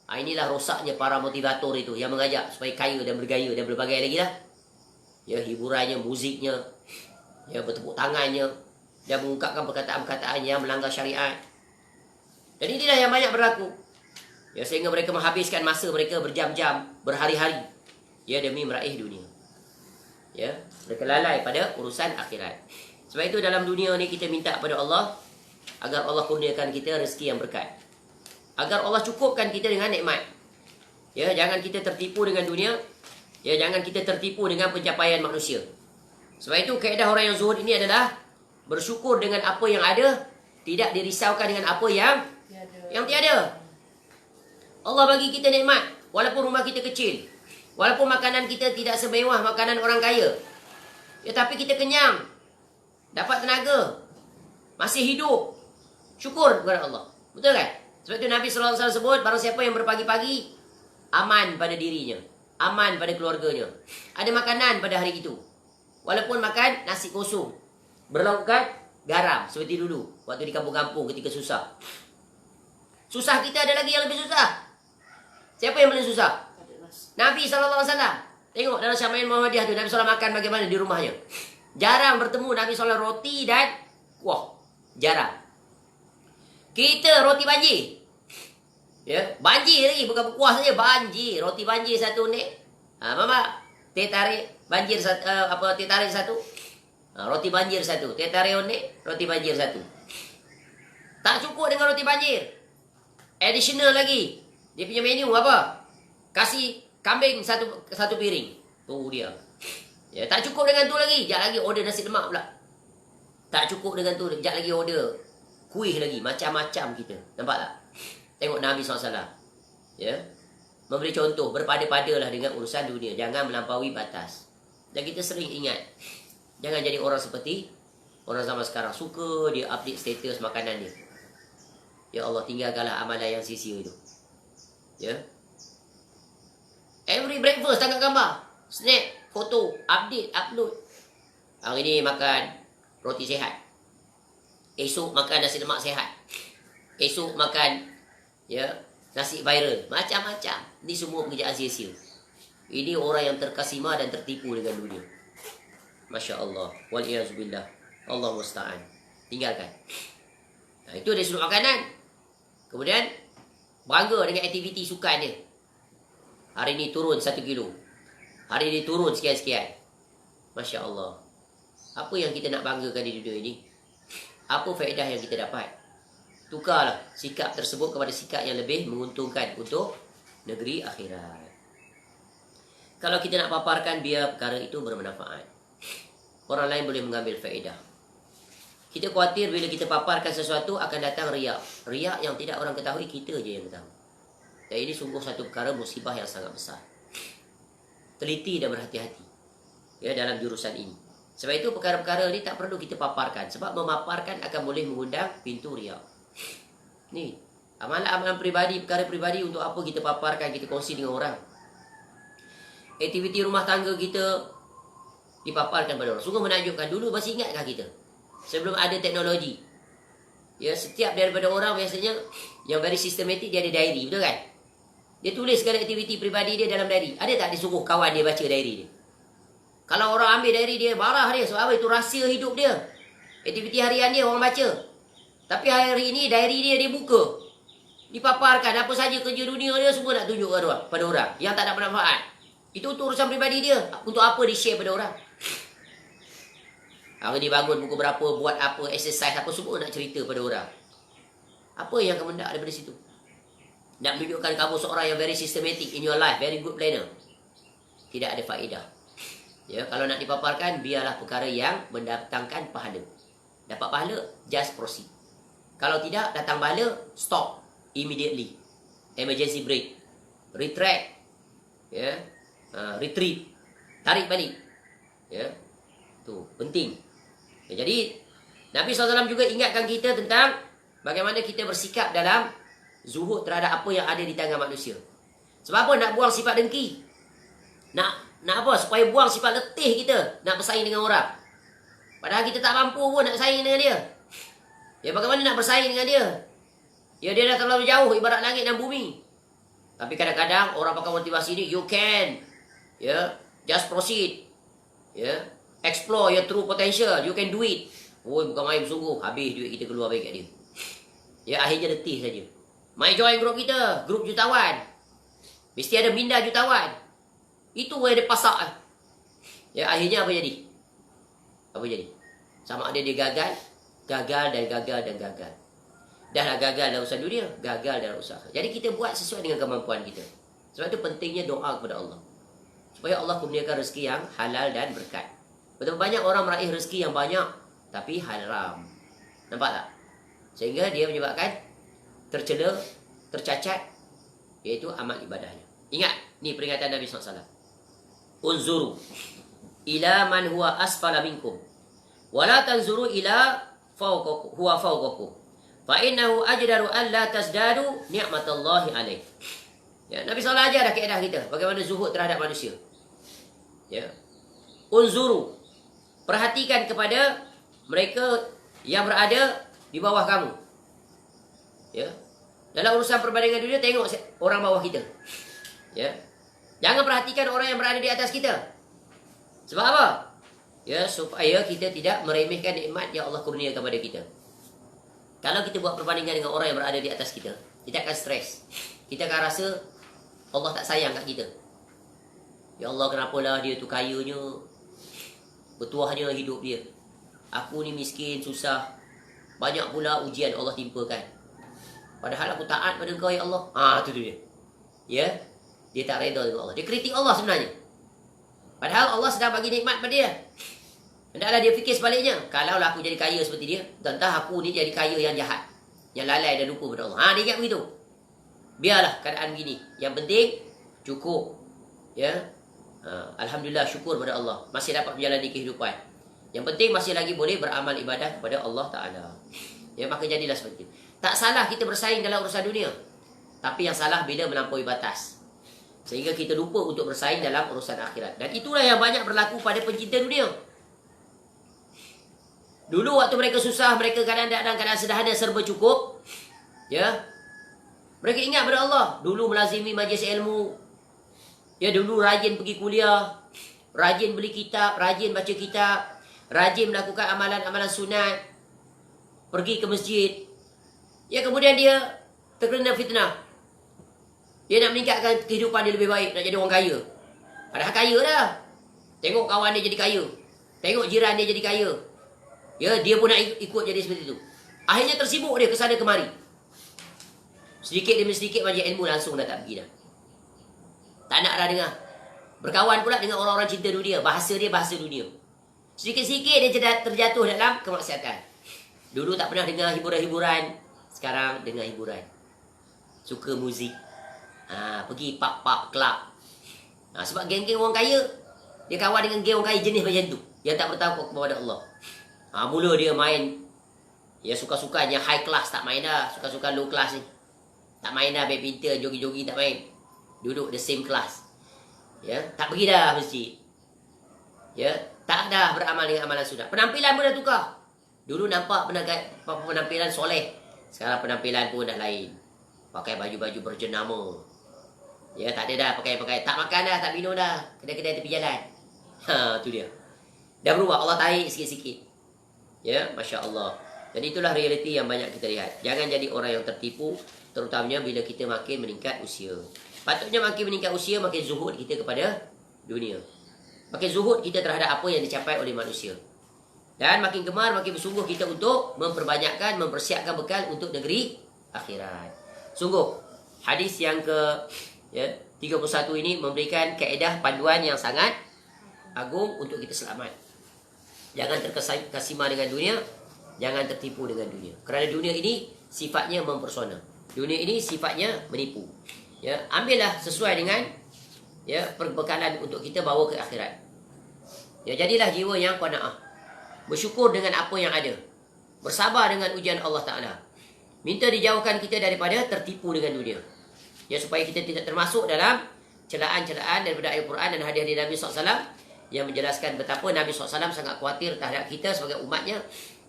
Inilah rosaknya para motivator itu yang mengajak supaya kaya dan bergaya dan berbagai lagi lah. Ya, hiburannya, muziknya, ya, bertepuk tangannya, dan mengungkapkan perkataan-perkataan yang melanggar syariat. Dan inilah yang banyak berlaku. Ya, sehingga mereka menghabiskan masa mereka berjam-jam, berhari-hari, ya, demi meraih dunia. Ya, mereka lalai pada urusan akhirat. Sebab itu dalam dunia ni kita minta kepada Allah agar Allah kurniakan kita rezeki yang berkat. Agar Allah cukupkan kita dengan nikmat. Ya, jangan kita tertipu dengan dunia. Ya, jangan kita tertipu dengan pencapaian manusia. Sebab itu kaedah orang yang zuhud ini adalah bersyukur dengan apa yang ada, tidak dirisaukan dengan apa yang tiada. Allah bagi kita nikmat, walaupun rumah kita kecil, walaupun makanan kita tidak semewah makanan orang kaya. Ya, tapi kita kenyang, dapat tenaga, masih hidup. Syukur kepada Allah. Betul kan? Sebab itu Nabi SAW sebut, barang siapa yang berpagi-pagi, aman pada dirinya, aman pada keluarganya. Ada makanan pada hari itu. Walaupun makan nasi kosong, berlaukkan garam seperti dulu. waktu di kampung-kampung ketika susah. Susah kita ada lagi yang lebih susah. Siapa yang paling susah? Nabi SAW. Tengok dalam Syama'il Muhammadiyah tu, Nabi SAW makan bagaimana di rumahnya. Jarang bertemu Nabi SAW roti dan kuah. Jarang. Kita roti banjir. Ya, banjir lagi, bukan kuah saja, banjir. Roti banjir satu ni. Mama, teh tarik banjir teh tarik satu. Roti banjir satu. Teh tarik ni, roti banjir satu. Tak cukup dengan roti banjir. Additional lagi. Dia punya menu apa? Kasih kambing satu piring. Tu dia. Ya, tak cukup dengan tu lagi. Sekejap lagi order nasi lemak pula. Tak cukup dengan tu. Sekejap lagi order kuih lagi. Macam-macam kita. Nampak tak? Tengok Nabi SAW. Ya. Memberi contoh. Berpada-padalah dengan urusan dunia. Jangan melampaui batas. Dan kita sering ingat. Jangan jadi orang seperti orang zaman sekarang. Suka dia update status makanan dia. Ya Allah, tinggalkanlah amalan yang sia-sia itu. Ya. Every breakfast tangkap gambar. Snap, foto, update, upload. Hari ni makan roti sehat. Esok makan nasi lemak sehat. Esok makan nasi viral. Macam-macam. Ini semua pekerjaan sia-sia. Ini orang yang terkesima dan tertipu dengan dunia. Masya Allah. Waliyazubillah. Allah musta'an. Tinggalkan. Nah, itu dari sudut makanan. Kemudian bangga dengan aktiviti sukan dia. Hari ni turun 1 kilo. Hari ni turun sekian-sekian. Masya Allah. Apa yang kita nak banggakan di dunia ini? Apa faedah yang kita dapat? Tukarlah sikap tersebut kepada sikap yang lebih menguntungkan untuk negeri akhirat. Kalau kita nak paparkan, biar perkara itu bermanfaat. Orang lain boleh mengambil faedah. Kita khawatir bila kita paparkan sesuatu akan datang riak. Riak yang tidak orang ketahui, kita je yang ketahui. Dan ini sungguh satu perkara musibah yang sangat besar. Teliti dan berhati-hati dalam jurusan ini. Sebab itu perkara-perkara ini tak perlu kita paparkan. Sebab memaparkan akan boleh mengundang pintu riak. Ni, amalan-amalan peribadi, perkara peribadi untuk apa kita paparkan, kita kongsi dengan orang. Aktiviti rumah tangga kita dipaparkan pada orang. Sungguh menakjubkan. Dulu masih ingatkah kita? Sebelum ada teknologi. Ya, setiap daripada orang biasanya yang very systematic, dia ada diary, betul kan? Dia tulis segala aktiviti peribadi dia dalam diary. Ada tak dia suruh kawan dia baca diary dia? Kalau orang ambil diary dia, marah dia. Sebab apa? Itu rahsia hidup dia. Aktiviti harian dia orang baca. Tapi hari ini diary dia buka. Dipaparkan apa saja kerja dunia dia, semua nak tunjuk pada orang yang tak ada manfaat. Itu untuk urusan peribadi dia. Untuk apa dia share pada orang? Hari ni bangun pukul berapa, buat apa, exercise apa, semua nak cerita pada orang. Apa yang akan mendak daripada situ? Nak menunjukkan kamu seorang yang very systematic in your life, very good planner. Tidak ada faedah. Ya, kalau nak dipaparkan, biarlah perkara yang mendatangkan pahala. Dapat pahala, just proceed. Kalau tidak, datang bala, stop immediately. Emergency break. Retract. Ya. Retreat. Tarik balik. Ya. Tu, penting. Ya, jadi, Nabi SAW juga ingatkan kita tentang bagaimana kita bersikap dalam zuhud terhadap apa yang ada di tangan manusia. Sebab apa? Nak buang sifat dengki. Nak apa? Supaya buang sifat letih kita. Nak bersaing dengan orang. Padahal kita tak mampu pun nak bersaing dengan dia. Ya, bagaimana nak bersaing dengan dia? Ya, dia dah terlalu jauh ibarat langit dan bumi. Tapi kadang-kadang orang pakai motivasi ni, you can. Ya, just proceed. Ya, explore your true potential. You can do it. Oh, bukan main bersungguh. Habis duit kita keluar bagi kat dia. Ya, akhirnya letih saja. Mai join grup kita. Grup jutawan. Mesti ada minda jutawan. Itu yang dia pasak. Ya, akhirnya apa jadi? Apa jadi? Sama ada dia gagal. Gagal dan gagal dan gagal. Dah lah gagal dalam usaha dunia. Gagal dalam usaha. Jadi kita buat sesuai dengan kemampuan kita. Sebab itu pentingnya doa kepada Allah. Supaya Allah kurniakan rezeki yang halal dan berkat. Betapa banyak orang meraih rezeki yang banyak tapi haram. Nampak tak? Sehingga dia menyebabkan tercela, tercacat, iaitu amal ibadahnya. Ingat, ni peringatan Nabi SAW. Unzuru ila man huwa asfala minkum wa la tanzuru ila huwa fawqakum fa innahu ajdaru an la tazdadu ni'matallahi alaih. Ya, Nabi SAW ajar dah kaedah kita bagaimana zuhud terhadap manusia. Ya. Unzuru, perhatikan kepada mereka yang berada di bawah kamu. Ya. Dalam urusan perbandingan dunia, tengok orang bawah kita. Ya. Jangan perhatikan orang yang berada di atas kita. Sebab apa? Ya, supaya kita tidak meremehkan nikmat yang Allah kurniakan kepada kita. Kalau kita buat perbandingan dengan orang yang berada di atas kita, kita akan stres. Kita akan rasa Allah tak sayang kat kita. Ya Allah, kenapalah dia tu kayanya, bertuahnya hidup dia. Aku ni miskin, susah. Banyak pula ujian Allah timpakan. Padahal aku taat pada Engkau ya Allah. Tu dia. Ya, dia tak reda dengan Allah. Dia kritik Allah sebenarnya. Padahal Allah sedang bagi nikmat pada dia. Hendaklah dia fikir sebaliknya. Kalaulah aku jadi kaya seperti dia, entah aku ni jadi kaya yang jahat, yang lalai dan lupa pada Allah. Dia ingat begitu. Biarlah keadaan begini. Yang penting cukup. Ya. Alhamdulillah, syukur pada Allah. Masih dapat menjalani kehidupan. Yang penting masih lagi boleh beramal ibadah kepada Allah Ta'ala. Ya, maka jadilah seperti itu. Tak salah kita bersaing dalam urusan dunia. Tapi yang salah bila melampaui batas. Sehingga kita lupa untuk bersaing dalam urusan akhirat. Dan itulah yang banyak berlaku pada pencinta dunia. Dulu waktu mereka susah, mereka dalam keadaan sederhana serba cukup. Ya. Mereka ingat pada Allah. Dulu melazimi majlis ilmu. Ya, dulu rajin pergi kuliah. Rajin beli kitab, rajin baca kitab. Rajin melakukan amalan-amalan sunat. Pergi ke masjid. Ya, kemudian dia terkena fitnah. Dia nak meningkatkan kehidupan dia lebih baik, nak jadi orang kaya. Padahal kaya dah. Tengok kawan dia jadi kaya. Tengok jiran dia jadi kaya. Ya, dia pun nak ikut jadi seperti itu. Akhirnya tersibuk dia ke sana kemari. Sedikit demi sedikit majlis ilmu langsung dah tak pergi dah. Tak nak dah dengar. Berkawan pula dengan orang-orang cinta dunia. Bahasa dia bahasa dunia. Sedikit-sedikit dia terjatuh dalam kemaksiatan. Dulu tak pernah dengar hiburan-hiburan. Sekarang dengar hiburan. Suka muzik. Pergi pub-pub, club. Sebab geng-geng orang kaya, dia kawan dengan geng orang kaya jenis macam tu. Yang tak bertakwa kepada Allah. Mula dia main, ya suka-suka yang high class tak main dah. Suka-suka low class ni. Tak main dah badminton, jogging-jogging tak main. Duduk the same class. Ya, tak pergi dah masjid. Ya, tak dah beramal dengan amalan sunat. Penampilan pun dah tukar. Dulu nampak penampilan soleh. Sekarang penampilan pun dah lain. Pakai baju-baju berjenama. Ya, tak ada dah pakai-pakai. Tak makan dah, tak minum dah. Kedai-kedai tepi jalan. Tu dia. Dah berubah. Allah tarik sikit-sikit. Ya, Masya Allah. Dan itulah realiti yang banyak kita lihat. Jangan jadi orang yang tertipu. Terutamanya bila kita makin meningkat usia. Patutnya makin meningkat usia, makin zuhud kita kepada dunia. Makin zuhud kita terhadap apa yang dicapai oleh manusia. Dan makin gemar, makin bersungguh kita untuk memperbanyakkan, mempersiapkan bekal untuk negeri akhirat. Sungguh, hadis yang ke 31 ini memberikan kaedah panduan yang sangat agung untuk kita selamat. Jangan terkesima dengan dunia, jangan tertipu dengan dunia. Kerana dunia ini sifatnya mempersona. Dunia ini sifatnya menipu. Ya, ambillah sesuai dengan perbekalan untuk kita bawa ke akhirat. Ya, jadilah jiwa yang qanaah. Bersyukur dengan apa yang ada. Bersabar dengan ujian Allah Ta'ala. Minta dijauhkan kita daripada tertipu dengan dunia. Ya, supaya kita tidak termasuk dalam celaan-celaan daripada ayat Quran dan hadis Nabi SAW yang menjelaskan betapa Nabi SAW sangat khawatir terhadap kita sebagai umatnya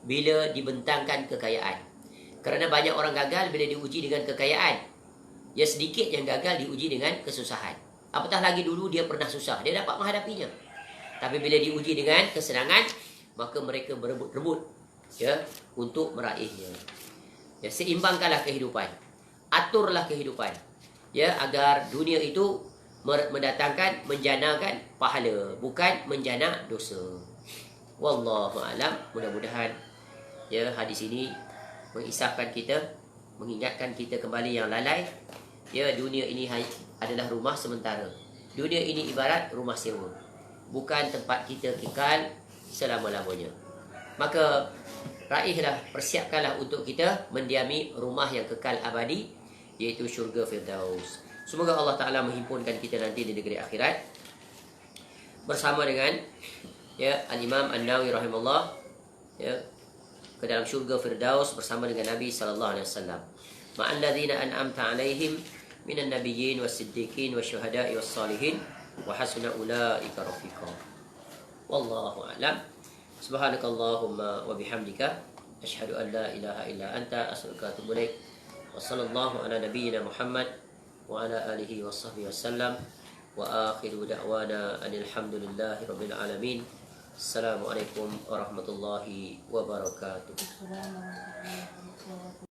bila dibentangkan kekayaan. Kerana banyak orang gagal bila diuji dengan kekayaan. Ya, sedikit yang gagal diuji dengan kesusahan. Apatah lagi dulu dia pernah susah, dia dapat menghadapinya. Tapi bila diuji dengan kesenangan, maka mereka berebut-rebut untuk meraihnya. Ya, seimbangkanlah kehidupan. Aturlah kehidupan. Ya, agar dunia itu mendatangkan, menjanakan pahala, bukan menjana dosa. Wallahu a'lam. Mudah-mudahan hadis ini mengisahkan kita, mengingatkan kita kembali yang lalai. Ya, dunia ini adalah rumah sementara. Dunia ini ibarat rumah sewa, bukan tempat kita kekal selama-lamanya. Maka raihlah, persiapkanlah untuk kita mendiami rumah yang kekal abadi, iaitu syurga Firdaus. Semoga Allah Ta'ala menghimpunkan kita nanti di negeri akhirat bersama dengan Al-Imam An-Nawawi rahimahullah ke dalam syurga Firdaus bersama dengan Nabi SAW. Ma'alladzina an'amta alaihim minan nabiyyin was-siddiqin wasyuhada'i was-salihin wa hasuna ulaika rafiqa. Wallahu a'lam. Subhanakallahumma wa bihamdika Asyhadu an la ilaha illa anta astaghfiruka wa atubu ilaik. Wa sallallahu ala nabiyyina Muhammad wa ala alihi wa sahbihi wasallam. Wa akhiru da'wana anil hamdulillahi rabbil alamin. Assalamualaikum warahmatullahi wabarakatuh.